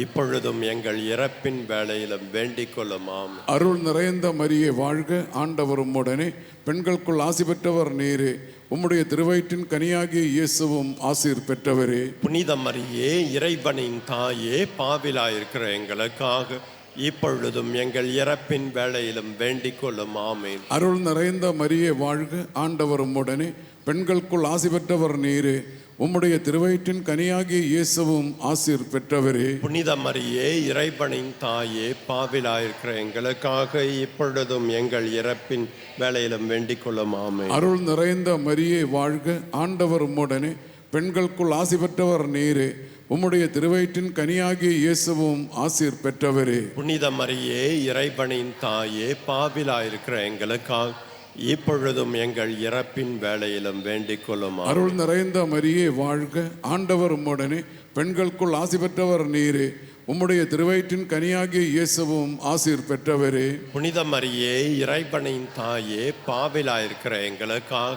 இப்பொழுதும் எங்கள் இறப்பின் வேளையிலும் வேண்டிக் கொள்ளும். ஆமென். அருள் நிறைந்த மரியே வாழ்க, ஆண்டவர் உம்முடனே, பெண்களுக்குள் ஆசி பெற்றவர் நீரே, உம்முடைய திருவயிற்றின் கனியாகிய இயேசுவும் ஆசீர் பெற்றவரே. புனித மரியே இறைவனின் தாயே, பாவிலாயிருக்கிற எங்களுக்காக இப்பொழுதும் எங்கள் இறப்பின் வேளையிலும் வேண்டிக் கொள்ளும். ஆமென். அருள் நிறைந்த மரியே வாழ்க, ஆண்டவர் உம்முடனே, பெண்களுக்குள் ஆசி பெற்றவர் நீரே, உம்முடைய திருவயிற்றின் கனியாகிய இயேசுவும் ஆசீர் பெற்றவரே. புனித மரியே இறைவனின் தாயே, பாவிலாயிருக்கிற எங்களுக்காக இப்பொழுதும் எங்கள் இறப்பின் வேளையிலும் வேண்டிக் கொள்ளும். ஆமென். அருள் நிறைந்த மரியே வாழ்க, ஆண்டவர் உம்முடனே, பெண்களுக்குள் ஆசி பெற்றவர் நீரே, உம்முடைய திருவயிற்றின் கனியாகிய இயேசுவும் ஆசீர் பெற்றவரே. புனித மரியே இறைவனின் தாயே, பாவிலாயிருக்கிற எங்களுக்காக இப்பொழுதும் எங்கள் இறப்பின் வேளையிலும் வேண்டிக் கொள்ளும். அருள் நிறைந்த மரியே வாழ்க, ஆண்டவர் உம்முடனே, பெண்களுக்குள் ஆசி பெற்றவர் நீரே, உம்முடைய திருவயிற்றின் கனியாகிய இயேசுவும் ஆசீர் பெற்றவரே. புனித மரியே இறைவனின் தாயே, பாவிலாயிருக்கிற எங்களுக்காக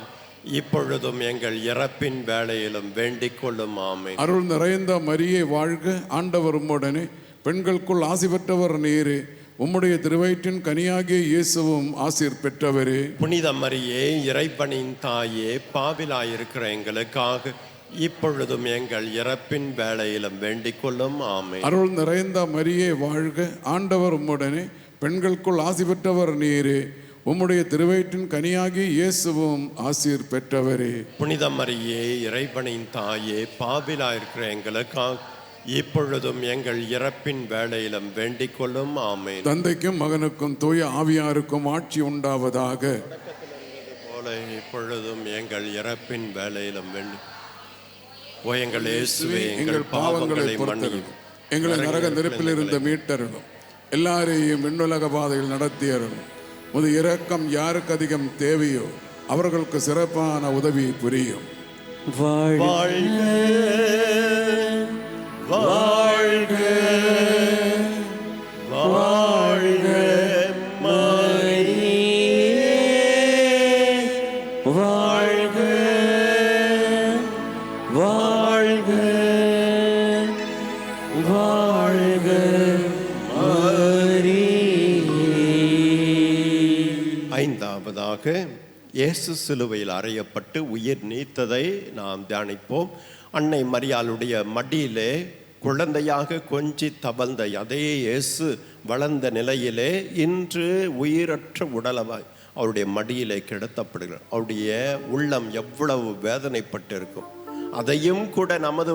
இப்பொழுதும் எங்கள் இறப்பின் வேளையிலும் வேண்டிக் கொள்ளும். ஆமென். அருள் நிறைந்த மரியே வாழ்க, ஆண்டவர் உம்முடனே, பெண்களுக்குள் ஆசி பெற்றவர் நீரே, உம்முடைய திருவயிற்றின் கனியாகிய இயேசுவும் ஆசீர் பெற்றவரே. புனித மரியே இறைவனின் தாயே, பாவிலாயிருக்கிற எங்களுக்காக இப்பொழுதும் எங்கள் இறப்பின் வேளையிலும் வேண்டிக் கொள்ளும். ஆமென். அருள் நிறைந்த மரியே வாழ்க, ஆண்டவர் உம்முடனே, பெண்களுக்குள் ஆசி பெற்றவர் நீரே, உம்முடைய திருவயிற்றின் கனியாகிய இயேசுவும் ஆசீர் பெற்றவரே. புனித மரியே இறைவனின் தாயே, பாவிலாயிருக்கிற எங்களுக்காக இப்பொழுதும் எங்கள் இறப்பின் வேளையிலும் வேண்டிக் கொள்ளும். ஆமென். தந்தைக்கும் மகனுக்கும் தூய ஆவியாருக்கும் ஆட்சி உண்டாவதாக. போல இப்பொழுதும் எங்கள் இறப்பின் வேளையிலும் வேண்டி ஓ எங்கள் இயேசுவே, எங்கள் பாவங்களை பொறுத்தருளும், எங்களை நரக நெருப்பில் இருந்து மீட்டருளும், எல்லாரையும் விண்ணுலக பாதையில் நடத்தியருளும். முது இரக்கம் யாருக்கு அதிகம் தேவையோ அவர்களுக்கு சிறப்பான உதவி புரியும். வாழ்க வாழ்க வாழ்க மரியே, வாழ்க வாழ்க வாழ்க மரியே. ஐந்தாவதாக இயேசு சிலுவையில் அறையப்பட்டு உயிர் நீத்ததை நாம் தியானிப்போம். அன்னை மரியாளுடைய மடியிலே குழந்தையாக கொஞ்சி தவழ்ந்த அதே இயேசு வளர்ந்த நிலையிலே இன்று உயிரற்ற உடலவாய் அவருடைய மடியிலே கிடத்தப்படுகிறார். அவருடைய உள்ளம் எவ்வளவு வேதனைப்பட்டிருக்கும். அதையும் கூட நமது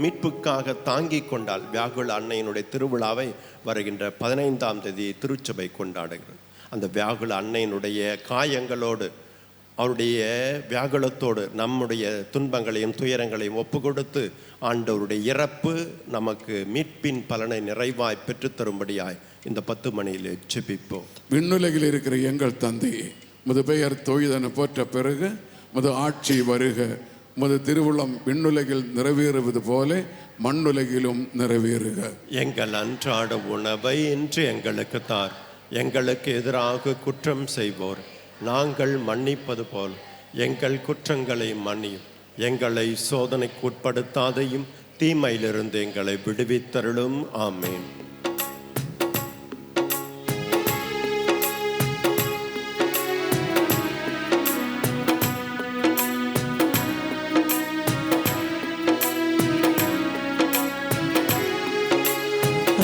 மீட்புக்காக தாங்கி கொண்டால் வியாகுல அன்னையினுடைய திருவிழாவை வருகின்ற 15ஆம் தேதி திருச்சபை கொண்டாடுகிறது. அந்த வியாகுல அன்னையினுடைய காயங்களோடு அவருடைய வியாகுலத்தோடு நம்முடைய துன்பங்களையும் துயரங்களையும் ஒப்பு கொடுத்து ஆண்டவருடைய இறப்பு நமக்கு மீட்பின் பலனை நிறைவாய் பெற்றுத்தரும்படியாய் இந்த 10 மணியில் ஜெபிப்போம். விண்ணுலகில் இருக்கிற எங்கள் தந்தையே, முது பெயர் தூயதென போற்ற பிறகு முது ஆட்சி வருக. முது திருவுளம் விண்ணுலகில் நிறைவேறுவது போல மண்ணுலகிலும் நிறைவேறுக. எங்கள் அன்றாட உணவை இன்று எங்களுக்கு தார். எங்களுக்கு எதிராக குற்றம் செய்வோர் நாங்கள் மன்னிப்பது போல் எங்கள் குற்றங்களை மன்னியும். எங்களை சோதனைக்கு உட்படுத்தாதையும் தீமையிலிருந்து எங்களை விடுவித்தருளும். ஆமென்.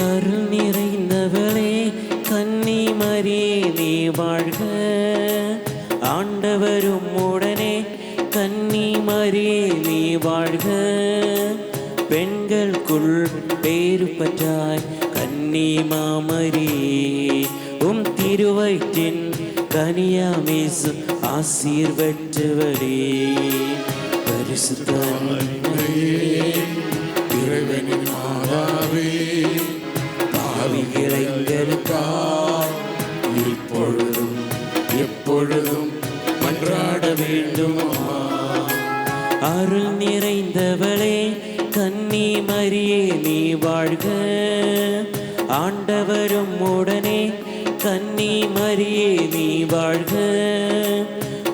அருள் நிறைந்தவளே கன்னி மரியே நீ வாழ்க. ஆண்டவரும் உடனே கன்னி மரியே நீ வாழ்க. பெண்களுக்குள் பேறு பெற்றாய் கன்னி மாமரியே. உம் திருவயிற்றின் கனியாமேசு ஆசீர் பெற்றவரே. பரிசுத்த அன்னையே, இறைவனின் மாதாவே, பாவிகளை எங்களுக்காய் இப்பொழுதும் எப்பொழுதும் மன்றாட வேண்டும். அருள் நிறைந்தவளே கன்னி மரியே நீ வாழ்க. ஆண்டவரும் உடனே கன்னி மரியே நீ வாழ்க.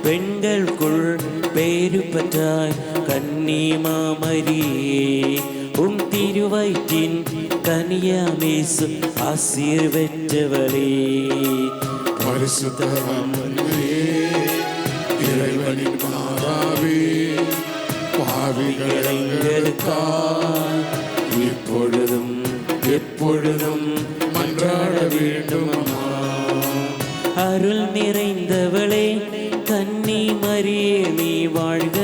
பெண்களுக்குள் பேறு பெற்றாய் கன்னி மாமரியே. உம் திருவயிற்றின் கனியாமேசு ஆசீர் பெற்றவளே. பரிசுத்த அன்னையே, இறைவனின் மாதாவே, பாவிகள் எங்களுக்காய் இப்பொழுதும் எப்பொழுதும் மன்றாட வேண்டும். அருள் நிறைந்தவளே கன்னி மரியே நீ வாழ்க.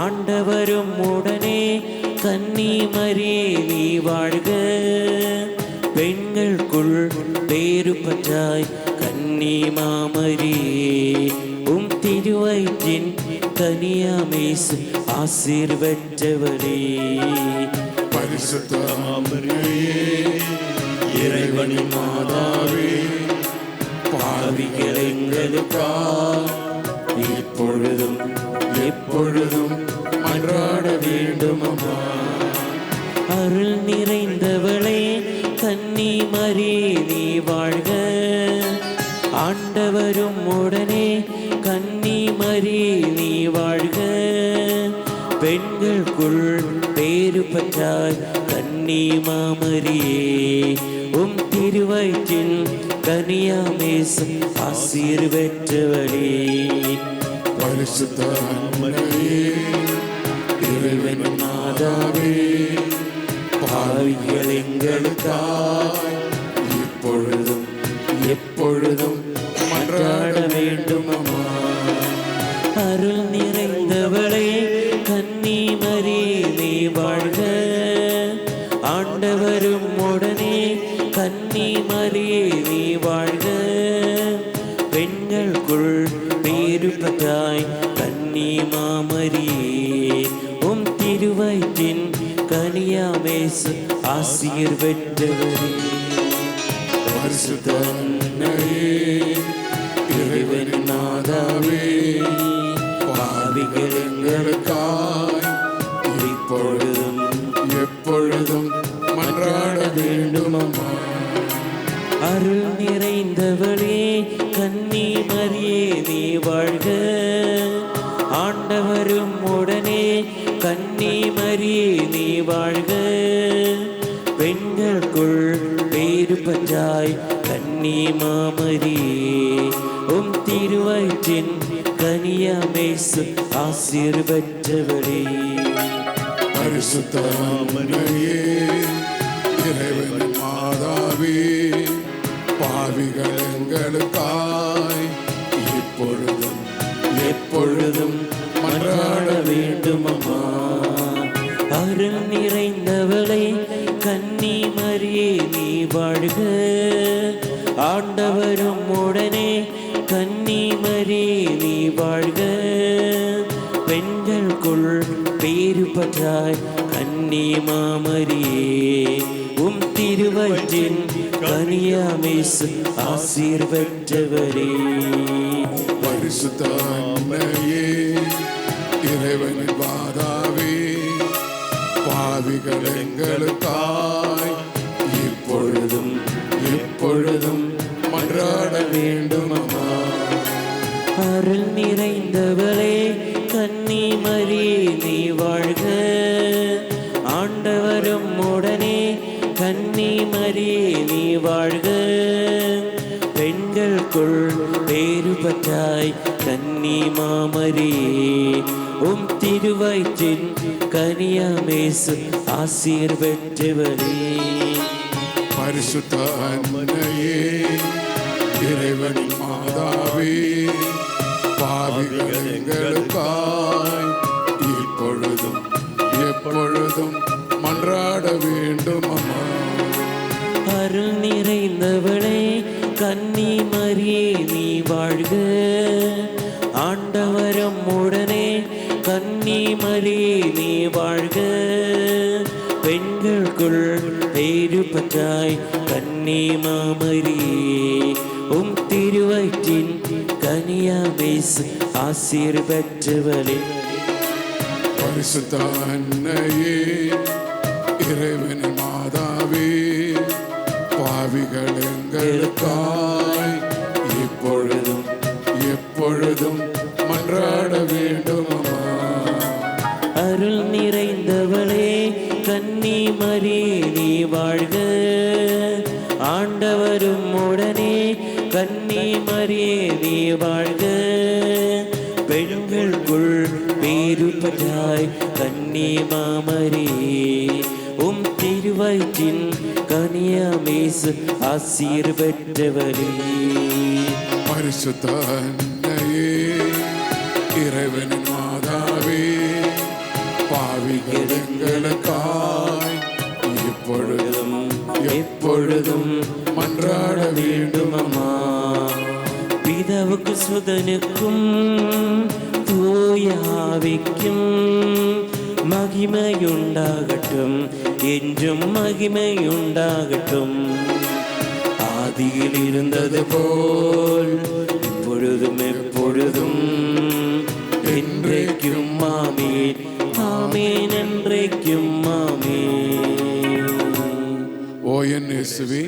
ஆண்டவரும் உடனே கன்னி மரியே நீ வாழ்க. பெண்களுக்குள் பேறு பெற்றாய் கன்னி மாமரியே. உம் திருவயிற்றின் கனியாமேசு ஆசீர் பெற்றவரே. பரிசுத்த அன்னையே, இறைவனின் மாதாவே, பாவிகள் எங்களுக்காய் இப்பொழுதும் எப்பொழுதும் மன்றாட வேண்டும். அருள் நிறைந்தவளே கன்னி மரியே நீ வாழ்க. ஆண்டவரும் உடனே கன்னி மரியே நீ வாழ்க. பெண்களுக்குள் பேறு பெற்றாய் கன்னி மாமரியே. உம் திருவயிற்றின் கனியாமேசு ஆசீர் பெற்றவளே. பரிசுத்த அன்னையே, இறைவனின் மாதாவே, பாவிகள் எங்களுக்காய் இப்பொழுதும் எப்பொழுதும் மன்றாட வேண்டும். அருள் நிறைந்தவளே கன்னி மரியே நீ வாழ்க. ஆண்டவரும் உடனே கன்னி மரியே நீ வாழ்க. பெண்களுக்குள் பேறு பெற்றாய் கன்னி மாமரியே, உம் திருவயிற்றின் கனியாமேசு ஆசீர் பெற்றவரே. பரிசுத்த அன்னையே, இறைவனின் மாதாவே, பாவிகள் எங்களுக்காய் இப்பொழுதும் எப்பொழுதும் மன்றாட வேண்டும் அம்மா. அருள் நிறைந்தவளே கன்னி மரியே நீ வாழ்க. ஆண்டவரும் உடனே கன்னி மரியே நீ வாழ்க. பெண்களுக்குள் பேறு பெற்றாய் கன்னி மாமரியே, உம் திருவயிற்றின் கனியாமேசு ஆசீர் பெற்றவளே. பரிசுத்த அன்னையே, இறைவனின் மாதாவே, பாவிகள் எங்களுக்காய் இப்பொழுதும் எப்பொழுதும் மன்றாட வேண்டும் அம்மா. அருள் நிறைந்தவளே கன்னி மரியே நீ வாழ்க. ஆண்டவரும் உடனே கன்னி மரியே நீ வாழ்க. பெண்களுக்குள் பேறு பெற்றாய் கன்னி மாமரியே, உம் திருவயிற்றின் கனியாமேசு ஆசீர் பெற்றவரே. பரிசுத்த அன்னையே, இறைவனின் மாதாவே, பாவிகள் எங்களுக்காய் இப்பொழுதும் எப்பொழுதும் மன்றாட வேண்டும் அம்மா. அருள் நிறைந்தவளே கன்னி மரியே நீ வாழ்க. ஆண்டவரும் உடனே கன்னி மரியே நீ வாழ்க. பெண்களுக்குள் பேறு பெற்றாய் கன்னி மாமரியே, உம் திருவயிற்றின் கனியாமேசு ஆசீர் பெற்றவரே. பரிசுத்த அன்னையே, இறைவனின் மாதாவே, பாவிகள் எங்களுக்காய் இப்பொழுதும் எப்பொழுதும் மன்றாட வேண்டும் அம்மா. அருள் நிறைந்தவளே கன்னி மரியே நீ வாழ்க. ஆண்டவரும் உடனே கன்னி மரியே நீ வாழ்க. பெண்களுக்குள் பேறு பெற்றாய் கன்னி மாமரியே, உம் திருவயிற்றின் கனியாமேசு ஆசீர் பெற்றவளே. பரிசுத்த அன்னையே, இறைவனின் மாதாவே, பாவிகள் எங்களுக்காய் இப்பொழுதும் எப்பொழுதும் மன்றாட வேண்டும் அம்மா. அருள் நிறைந்தவளே கன்னி மரியே நீ வாழ்க. ஆண்டவரும் உடனே கன்னி மரியே நீ வாழ்க. பெண்களுக்குள் பேறு பெற்றாய் கன்னி மாமரியே, உம் திருவயிற்றின் கனியாமேசு ஆசீர் பெற்றவரே. பரிசுத்த அன்னையே, இறைவனின் மாதாவே, பாவிகள் எங்களுக்காய் இப்பொழுதும் எப்பொழுதும் மன்றாட வேண்டும் அம்மா. பிதாவுக்கு சுதனுக்கும் தூய ஆவிக்கும் மகிமையுண்டாகட்டும், என்றும் மகிமையுண்டாகட்டும். ஆதியில் இருந்தது போல் இப்பொழுதும் எப்பொழுதும் என்றைக்கும் ஆமேன். ஆமேன் என்றைக்கும் ஆமேன். ஓ என் இயேசுவே,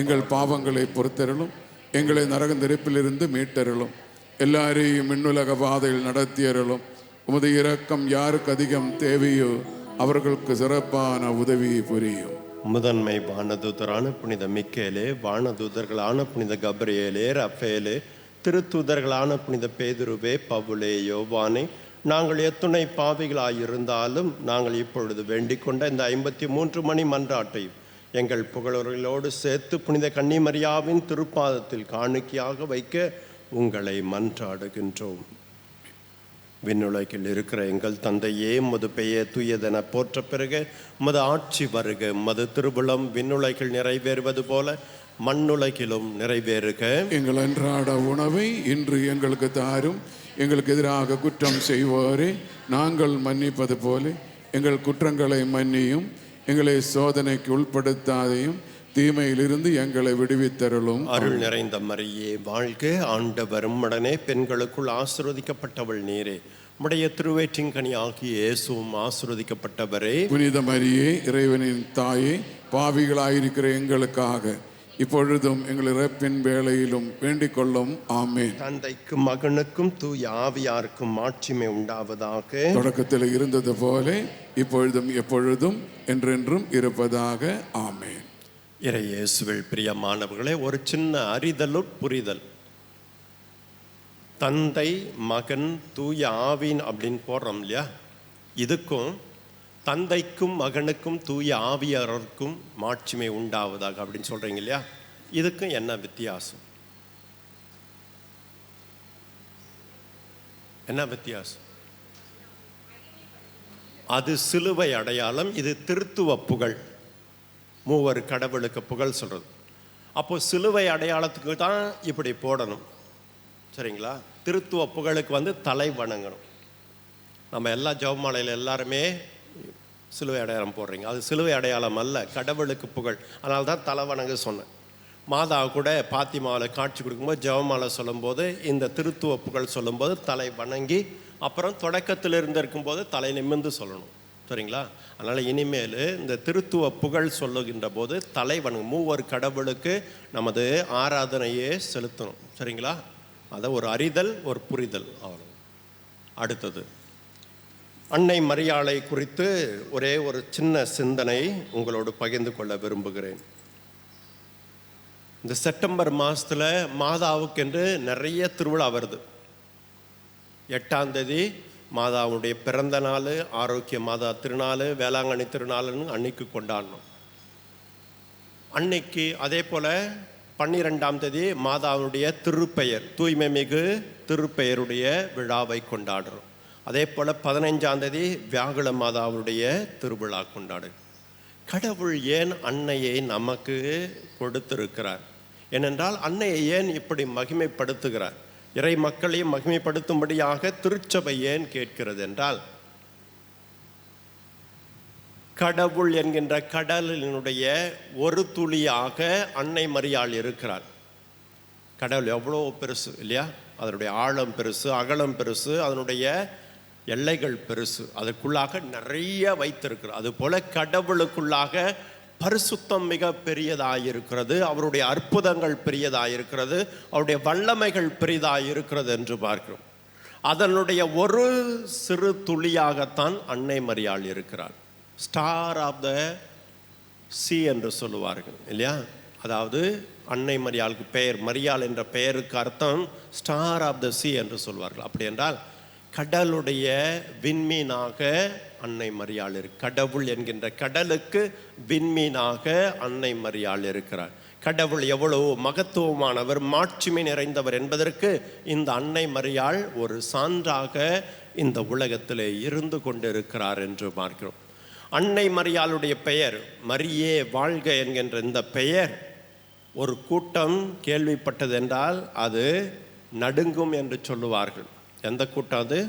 எங்கள் பாவங்களை பொறுத்தருளும், எங்களை நரக நெருப்பிலிருந்து மீட்டருளும், எல்லாரையும் மின்னுலக பாதையில் நடத்தியருளும். உமது இரக்கம் யாருக்கு அதிகம் தேவையோ அவர்களுக்கு சிறப்பான உதவியை புரியும். முதன்மை வானதூதரான புனித மிக்கேலே, வானதூதர்களான புனித கப்ரியேலே, ரஃபேலே, திருத்தூதர்களான புனித பேதுருவே, பவுலே, யோவானே, நாங்கள் எத்துணை பாவிகளாயிருந்தாலும் நாங்கள் இப்பொழுது வேண்டிக் கொண்ட இந்த 53 மணி மன்றாட்டையும் எங்கள் புகழர்களோடு சேர்த்து புனித கன்னிமரியாவின் திருப்பாதத்தில் காணிக்கையாக வைக்க உங்களை மன்றாடுகின்றோம். விண்ணுலகில் இருக்கிற எங்கள் தந்தையே, உமது பெயர் தூயதென போற்ற பிறகு உமது ஆட்சி வருக. உமது திருவுளம் விண்ணுலகில் நிறைவேறுவது போல மண்ணுலகிலும் நிறைவேறுக. எங்கள் அன்றாட உணவை இன்று எங்களுக்கு தாரும். எங்களுக்கு எதிராக குற்றம் செய்வோரே நாங்கள் மன்னிப்பது போல எங்கள் குற்றங்களை மன்னியும். எங்களை சோதனைக்கு உட்படுத்தாதையும் தீமையிலிருந்து எங்களை விடுவித்தருளும். அருள் நிறைந்த மரியே வாழ்க, ஆண்டவர் உம்முடனே பெண்களுக்குள் ஆசீர்வதிக்கப்பட்டவள் நீரே. உம்முடைய திருவயிற்றின் கனி ஆகிய இயேசுவும் ஆசீர்வதிக்கப்பட்டவரே. புனித மரியே, இறைவனின் தாயே, பாவிகளாயிருக்கிற எங்களுக்காக இப்பொழுதும் எங்கள் இறப்பின் வேளையிலும் வேண்டிக் கொள்ளும். ஆமென். தந்தைக்கும் மகனுக்கும் தூய ஆவியாருக்கும் மாட்சிமை உண்டாவதாக. தொடக்கத்தில் இருந்தது போல இப்பொழுதும் எப்பொழுதும் என்றென்றும் இருப்பதாக. ஆமென். இறை இயேசுவில் பிரியமானவர்களே, ஒரு சின்ன அறிதலும் புரிதல். தந்தை, மகன், தூய ஆவின் அப்படின்னு போடுறோம் இல்லையா? இதுக்கும் தந்தைக்கும் மகனுக்கும் தூய ஆவியாருக்கும் மாட்சிமை உண்டாவதாக அப்படின்னு சொல்றீங்க இல்லையா? இதுக்கும் என்ன வித்தியாசம்? என்ன வித்தியாசம்? அது சிலுவை அடையாளம், இது திருத்துவ புகழ். மூவர் கடவுளுக்கு புகழ் சொல்றது. அப்போ சிலுவை அடையாளத்துக்கு தான் இப்படி போடணும், சரிங்களா? திருத்துவ புகழுக்கு தலை வணங்கணும். நம்ம எல்லா ஜெபமாலையில் எல்லாருமே சிலுவை அடையாளம் போடுறீங்க, அது சிலுவை அடையாளம் அல்ல, கடவுளுக்கு புகழ். அதனால தான் தலை வணங்க சொன்னேன். மாதா கூட பாத்திமாவில் காட்சி கொடுக்கும்போது ஜெபமாலை சொல்லும்போது இந்த திருத்துவ புகழ் சொல்லும்போது தலை வணங்கி, அப்புறம் தொடக்கத்தில் இருக்கும்போது தலை நிமிர்ந்து சொல்லணும், சரிங்களா? அதனால் இனிமேல் இந்த திருத்துவ புகழ் சொல்லுகின்ற போது தலை வணங்கும் மூவர் கடவுளுக்கு நமது ஆராதனையே செலுத்தணும், சரிங்களா? அதை ஒரு அறிதல், ஒரு புரிதல், அவ்வளோ. அடுத்தது அன்னை மரியாளை குறித்து ஒரே ஒரு சின்ன சிந்தனை உங்களோடு பகிர்ந்து கொள்ள விரும்புகிறேன். இந்த செப்டம்பர் மாதத்தில் மாதாவுக்கென்று நிறைய திருவிழா வருது. 8ஆம் தேதி மாதாவுடைய பிறந்த நாள், ஆரோக்கிய மாதா திருநாள், வேளாங்கண்ணி திருநாள்னு அன்னைக்கு கொண்டாடணும். அன்னைக்கு அதே போல் 12ஆம் தேதி மாதாவுடைய திருப்பெயர், தூய்மை மிகு திருப்பெயருடைய விழாவை கொண்டாடுறோம். அதே போல் 15ஆம் தேதி வியாகுல மாதாவுடைய திருவிழா கொண்டாடு. கடவுள் ஏன் அன்னையை நமக்கு கொடுத்திருக்கிறார்? ஏனென்றால் அன்னையை ஏன் இப்படி மகிமைப்படுத்துகிறார்? இறை மக்களையும் மகிமைப்படுத்தும்படியாக திருச்சபை ஏன் கேட்கிறது என்றால், கடவுள் என்கின்ற கடலினுடைய ஒரு துளியாக அன்னை மரியாள் இருக்கிறார். கடவுள் எவ்வளோ பெருசு இல்லையா? அதனுடைய ஆழம் பெருசு, அகலம் பெருசு, அதனுடைய எல்லைகள் பெருசு, அதற்குள்ளாக நிறைய வைத்திருக்கிறார். அதுபோல கடவுளுக்குள்ளாக பரிசுத்தம் மிக பெரியதாயிருக்கிறது, அவருடைய அற்புதங்கள் பெரியதாயிருக்கிறது, அவருடைய வல்லமைகள் பெரிதாயிருக்கிறது என்று பார்க்கிறோம். அதனுடைய ஒரு சிறு துளியாகத்தான் அன்னை மரியாள் இருக்கிறார். ஸ்டார் ஆஃப் த சி என்று சொல்லுவார்கள் இல்லையா? அதாவது அன்னை மரியாளுக்கு பெயர், மரியாள் என்ற பெயருக்கு அர்த்தம் ஸ்டார் ஆஃப் த சி என்று சொல்வார்கள். அப்படி என்றால் கடலுடைய விண்மீனாக அன்னை மரியாள் இருக்கு. கடவுள் என்கின்ற கடலுக்கு விண்மீனாக அன்னை மரியாள் இருக்கிறார். கடவுள் எவ்வளவு மகத்துவமானவர், மாட்சிமை நிறைந்தவர் என்பதற்கு இந்த அன்னை மரியாள் ஒரு சான்றாக இந்த உலகத்திலே இருந்து கொண்டிருக்கிறார் என்று பார்க்கிறோம். அன்னை மரியாளுடைய பெயர் மரியே வாழ்க என்கின்ற இந்த பெயர் ஒரு கூட்டம் கேள்விப்பட்டது என்றால் அது நடுங்கும் என்று சொல்லுவார்கள். எந்த கூட்டம் அது?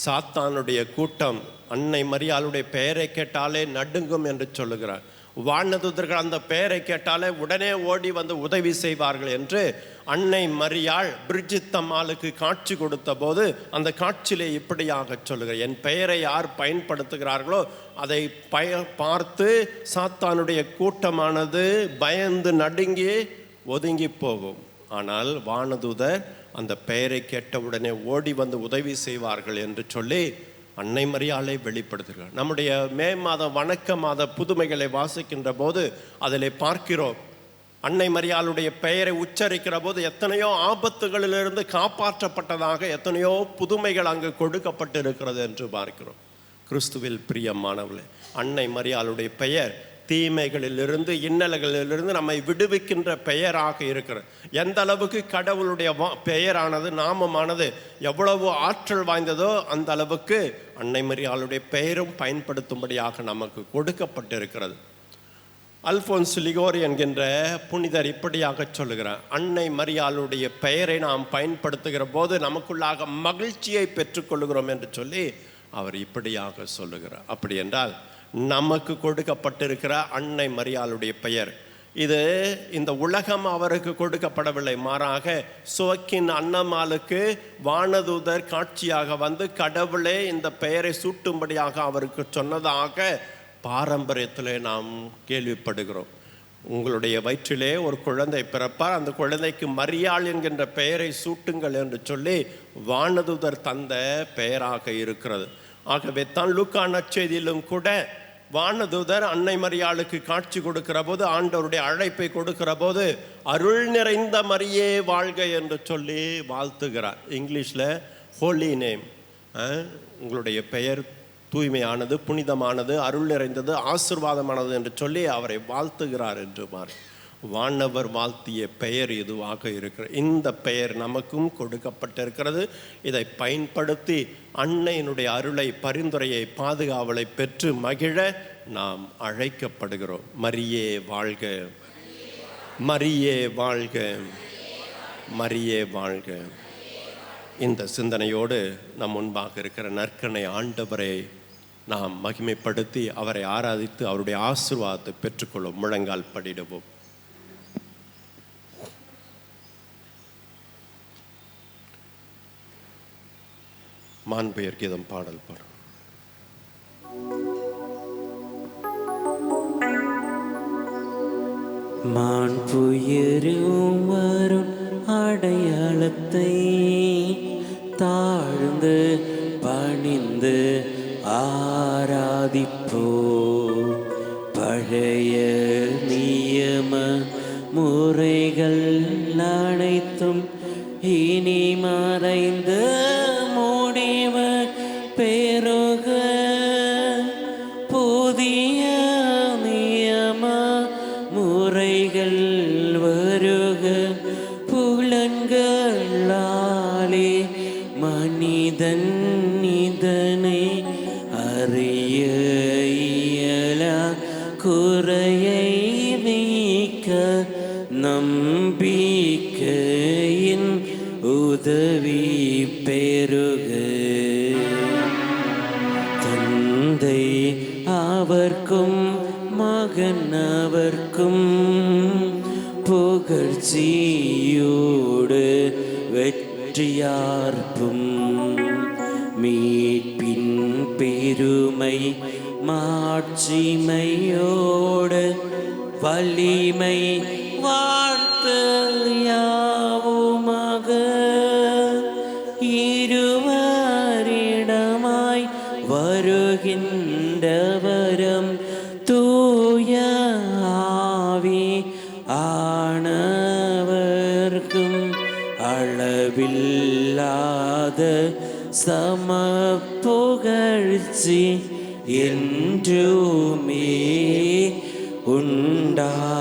சாத்தானுடைய கூட்டம். அன்னை மரியாளுடைய பெயரை கேட்டாலே நடுங்கும் என்று சொல்லுகிறார். வானதூதர்கள் அந்த பெயரை கேட்டாலே உடனே ஓடி வந்து உதவி செய்வார்கள் என்று அன்னை மரியாள் பிரிஜித் அம்மாளுக்கு காட்சி கொடுத்த போது அந்த காட்சியிலே இப்படியாக சொல்லுகிறார், என் பெயரை யார் பயன்படுத்துகிறார்களோ அதை பார்த்து சாத்தானுடைய கூட்டமானது பயந்து நடுங்கி ஒதுங்கி போகும். ஆனால் வானதூதர் அந்த பெயரை கேட்டவுடனே ஓடி வந்து உதவி செய்வார்கள் என்று சொல்லி அன்னை மரியாளை வெளிப்படுத்துகிறார். நம்முடைய மே மாதம் வணக்க மாத புதுமைகளை வாசிக்கின்ற போது அதில் பார்க்கிறோம், அன்னை மரியாளுடைய பெயரை உச்சரிக்கிற போது எத்தனையோ ஆபத்துகளிலிருந்து காப்பாற்றப்பட்டதாக எத்தனையோ புதுமைகள் அங்கு கொடுக்கப்பட்டு இருக்கிறது என்று பார்க்கிறோம். கிறிஸ்துவில் பிரியமானவர்களே, அன்னை மரியாளுடைய பெயர் தீமைகளிலிருந்து இன்னல்களிலிருந்து நம்மை விடுவிக்கின்ற பெயராக இருக்கிறது. எந்த அளவுக்கு கடவுளுடைய பெயரானது நாமமானது எவ்வளவு ஆற்றல் வாய்ந்ததோ அந்த அளவுக்கு அன்னை மரியாளுடைய பெயரும் பயன்படுத்தும்படியாக நமக்கு கொடுக்கப்பட்டிருக்கிறது. அல்போன்ஸ் லிகோரி என்கின்ற புனிதர் இப்படியாக சொல்லுகிறார், அன்னை மரியாளுடைய பெயரை நாம் பயன்படுத்துகிற போது நமக்குள்ளாக மகிழ்ச்சியை பெற்றுக்கொள்கிறோம் என்று சொல்லி அவர் இப்படியாக சொல்லுகிறார். அப்படி என்றால் நமக்கு கொடுக்கப்பட்டிருக்கிற அன்னை மரியாளுடைய பெயர் இது இந்த உலகம் அவருக்கு கொடுக்கப்படவில்லை. மாறாக சுவக்கின் அன்னமாளுக்கு வானதூதர் காட்சியாக வந்து கடவுளே இந்த பெயரை சூட்டும்படியாக அவருக்கு சொன்னதாக பாரம்பரியத்தில் நாம் கேள்விப்படுகிறோம். உங்களுடைய வயிற்றிலே ஒரு குழந்தை பிறப்பார், அந்த குழந்தைக்கு மரியாள் என்கின்ற பெயரை சூட்டுங்கள் என்று சொல்லி வானதூதர் தந்த பெயராக இருக்கிறது. ஆகவே தான் லூக்கா நற்செய்தியிலும் கூட வானதூதர் அன்னை மரியாளுக்கு காட்சி கொடுக்கிற போது, ஆண்டவருடைய அழைப்பை கொடுக்கிற போது அருள் நிறைந்த மரியே வாழ்க என்று சொல்லி வாழ்த்துகிறார். இங்கிலீஷில் ஹோலி நேம், உங்களுடைய பெயர் தூய்மையானது, புனிதமானது, அருள் நிறைந்தது, ஆசீர்வாதமானது என்று சொல்லி அவரை வாழ்த்துகிறார் என்று மாறி வானவர் வாழ்த்திய பெயர் இதுவாக இருக்கிற இந்த பெயர் நமக்கும் கொடுக்கப்பட்டிருக்கிறது. இதை பயன்படுத்தி அன்னையினுடைய அருளை, பரிந்துரையை, பாதுகாவலை பெற்று மகிழ நாம் அழைக்கப்படுகிறோம். மரியே வாழ்க, மரியே வாழ்க, மரியே வாழ்க. இந்த சிந்தனையோடு நம் முன்பாக இருக்கிற நற்கனை ஆண்டவரை நாம் மகிமைப்படுத்தி அவரை ஆராதித்து அவருடைய ஆசீர்வாதத்தை பெற்றுக்கொள்ளும். முழங்கால் படிடுவோம். மாண்புயர் கீதம் பாடல் பாடும். மாண்புயரும் வரும் அடையாளத்தை தாழ்ந்து பணிந்து ஆராதிப்போ. பழைய நியம முறைகள் அனைத்தும் இனி மறைந்து முடிவு பெருக. புதிய நியம முறைகள் வருக. புலன்களாலே மனிதன் இதனை அறிய இயலா. குறையை நீக்க நம்பிக்கையின் உதவி பெருக. தந்தை அவர்க்கும் மகன் அவர்க்கும் புகழ்ச்சியோடு வெற்றியார்ப்பும். மீட்பின் பெருமை மாட்சிமையோடு வலிமை வாழ்த்து யாவுமாக. இருவரிடமாய் வருகின்றவரும் தூய ஆவி ஆனவர்க்கும் அளவில்லாத சம புகழ்ச்சி என்றுமே உண்டாகுக.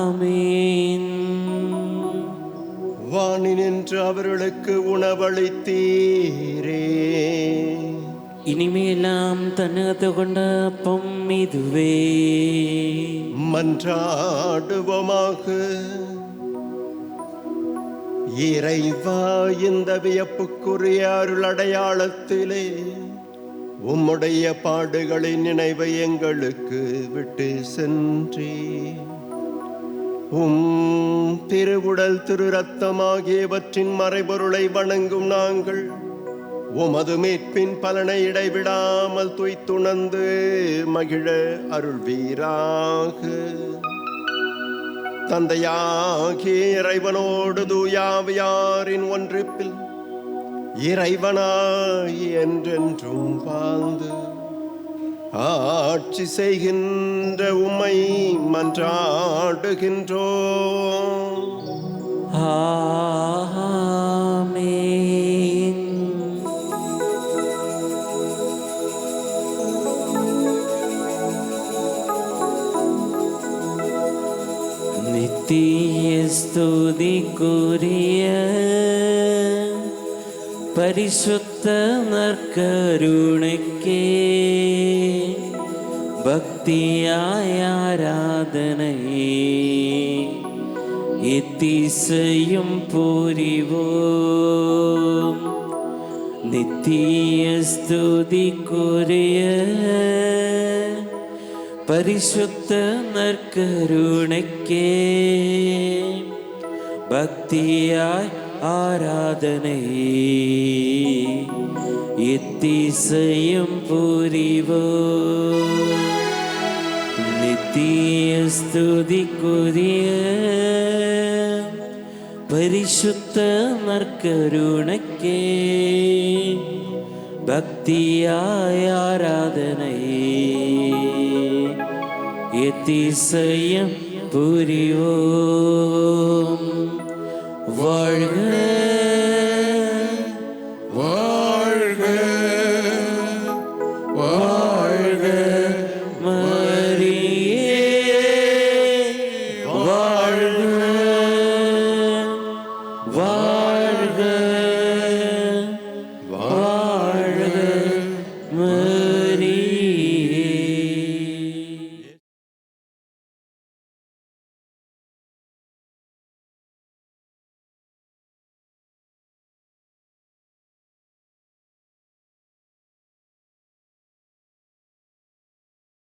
ஆமென். வானினின்று அவர்களுக்கு உணவளித்தீரே. இனிமேலாம் தன்னகத்து கொண்ட அப்பம் இதுவே. மன்றாடுவோமாக. இறைவா, இந்த வியப்புக்குரிய அருள் அடையாளத்திலே உம்முடைய பாடுகளின் நினைவை எங்களுக்கு விட்டு சென்றே. திருவுடல் திரு ரத்தம் ஆகியவற்றின் மறைபொருளை வணங்கும் நாங்கள் உமது மீட்பின் பலனை இடைவிடாமல் துய்த்துணர்ந்து மகிழ அருள்வீராக. தந்தையாகிய இறைவனோடு தூயாவியாரின் ஒன்றிப்பில் இறைவனாய் என்றென்றும் வாழ்ந்து ஆட்சி செய்கின்ற உம்மை மன்றாடுகின்றோம். ஆமென். நித்திய ஸ்துதிக்குரிய பரிசுத்த நற்கருணைக்கே பக்தியாய் ஆராதனை எத்திசையும் புரிவோம். நித்திய ஸ்துதிக்குரிய பரிசுத்த நற்கருணைக்கே பக்தியாய் ஆராதனை எத்திசையும் புரிவோம். நித்திய ஸ்துதிக்குரிய பரிசுத்த நற்கருணைக்கே பக்தியாய் ஆராதனை எத்திசையும் புரிவோம். வாழ்க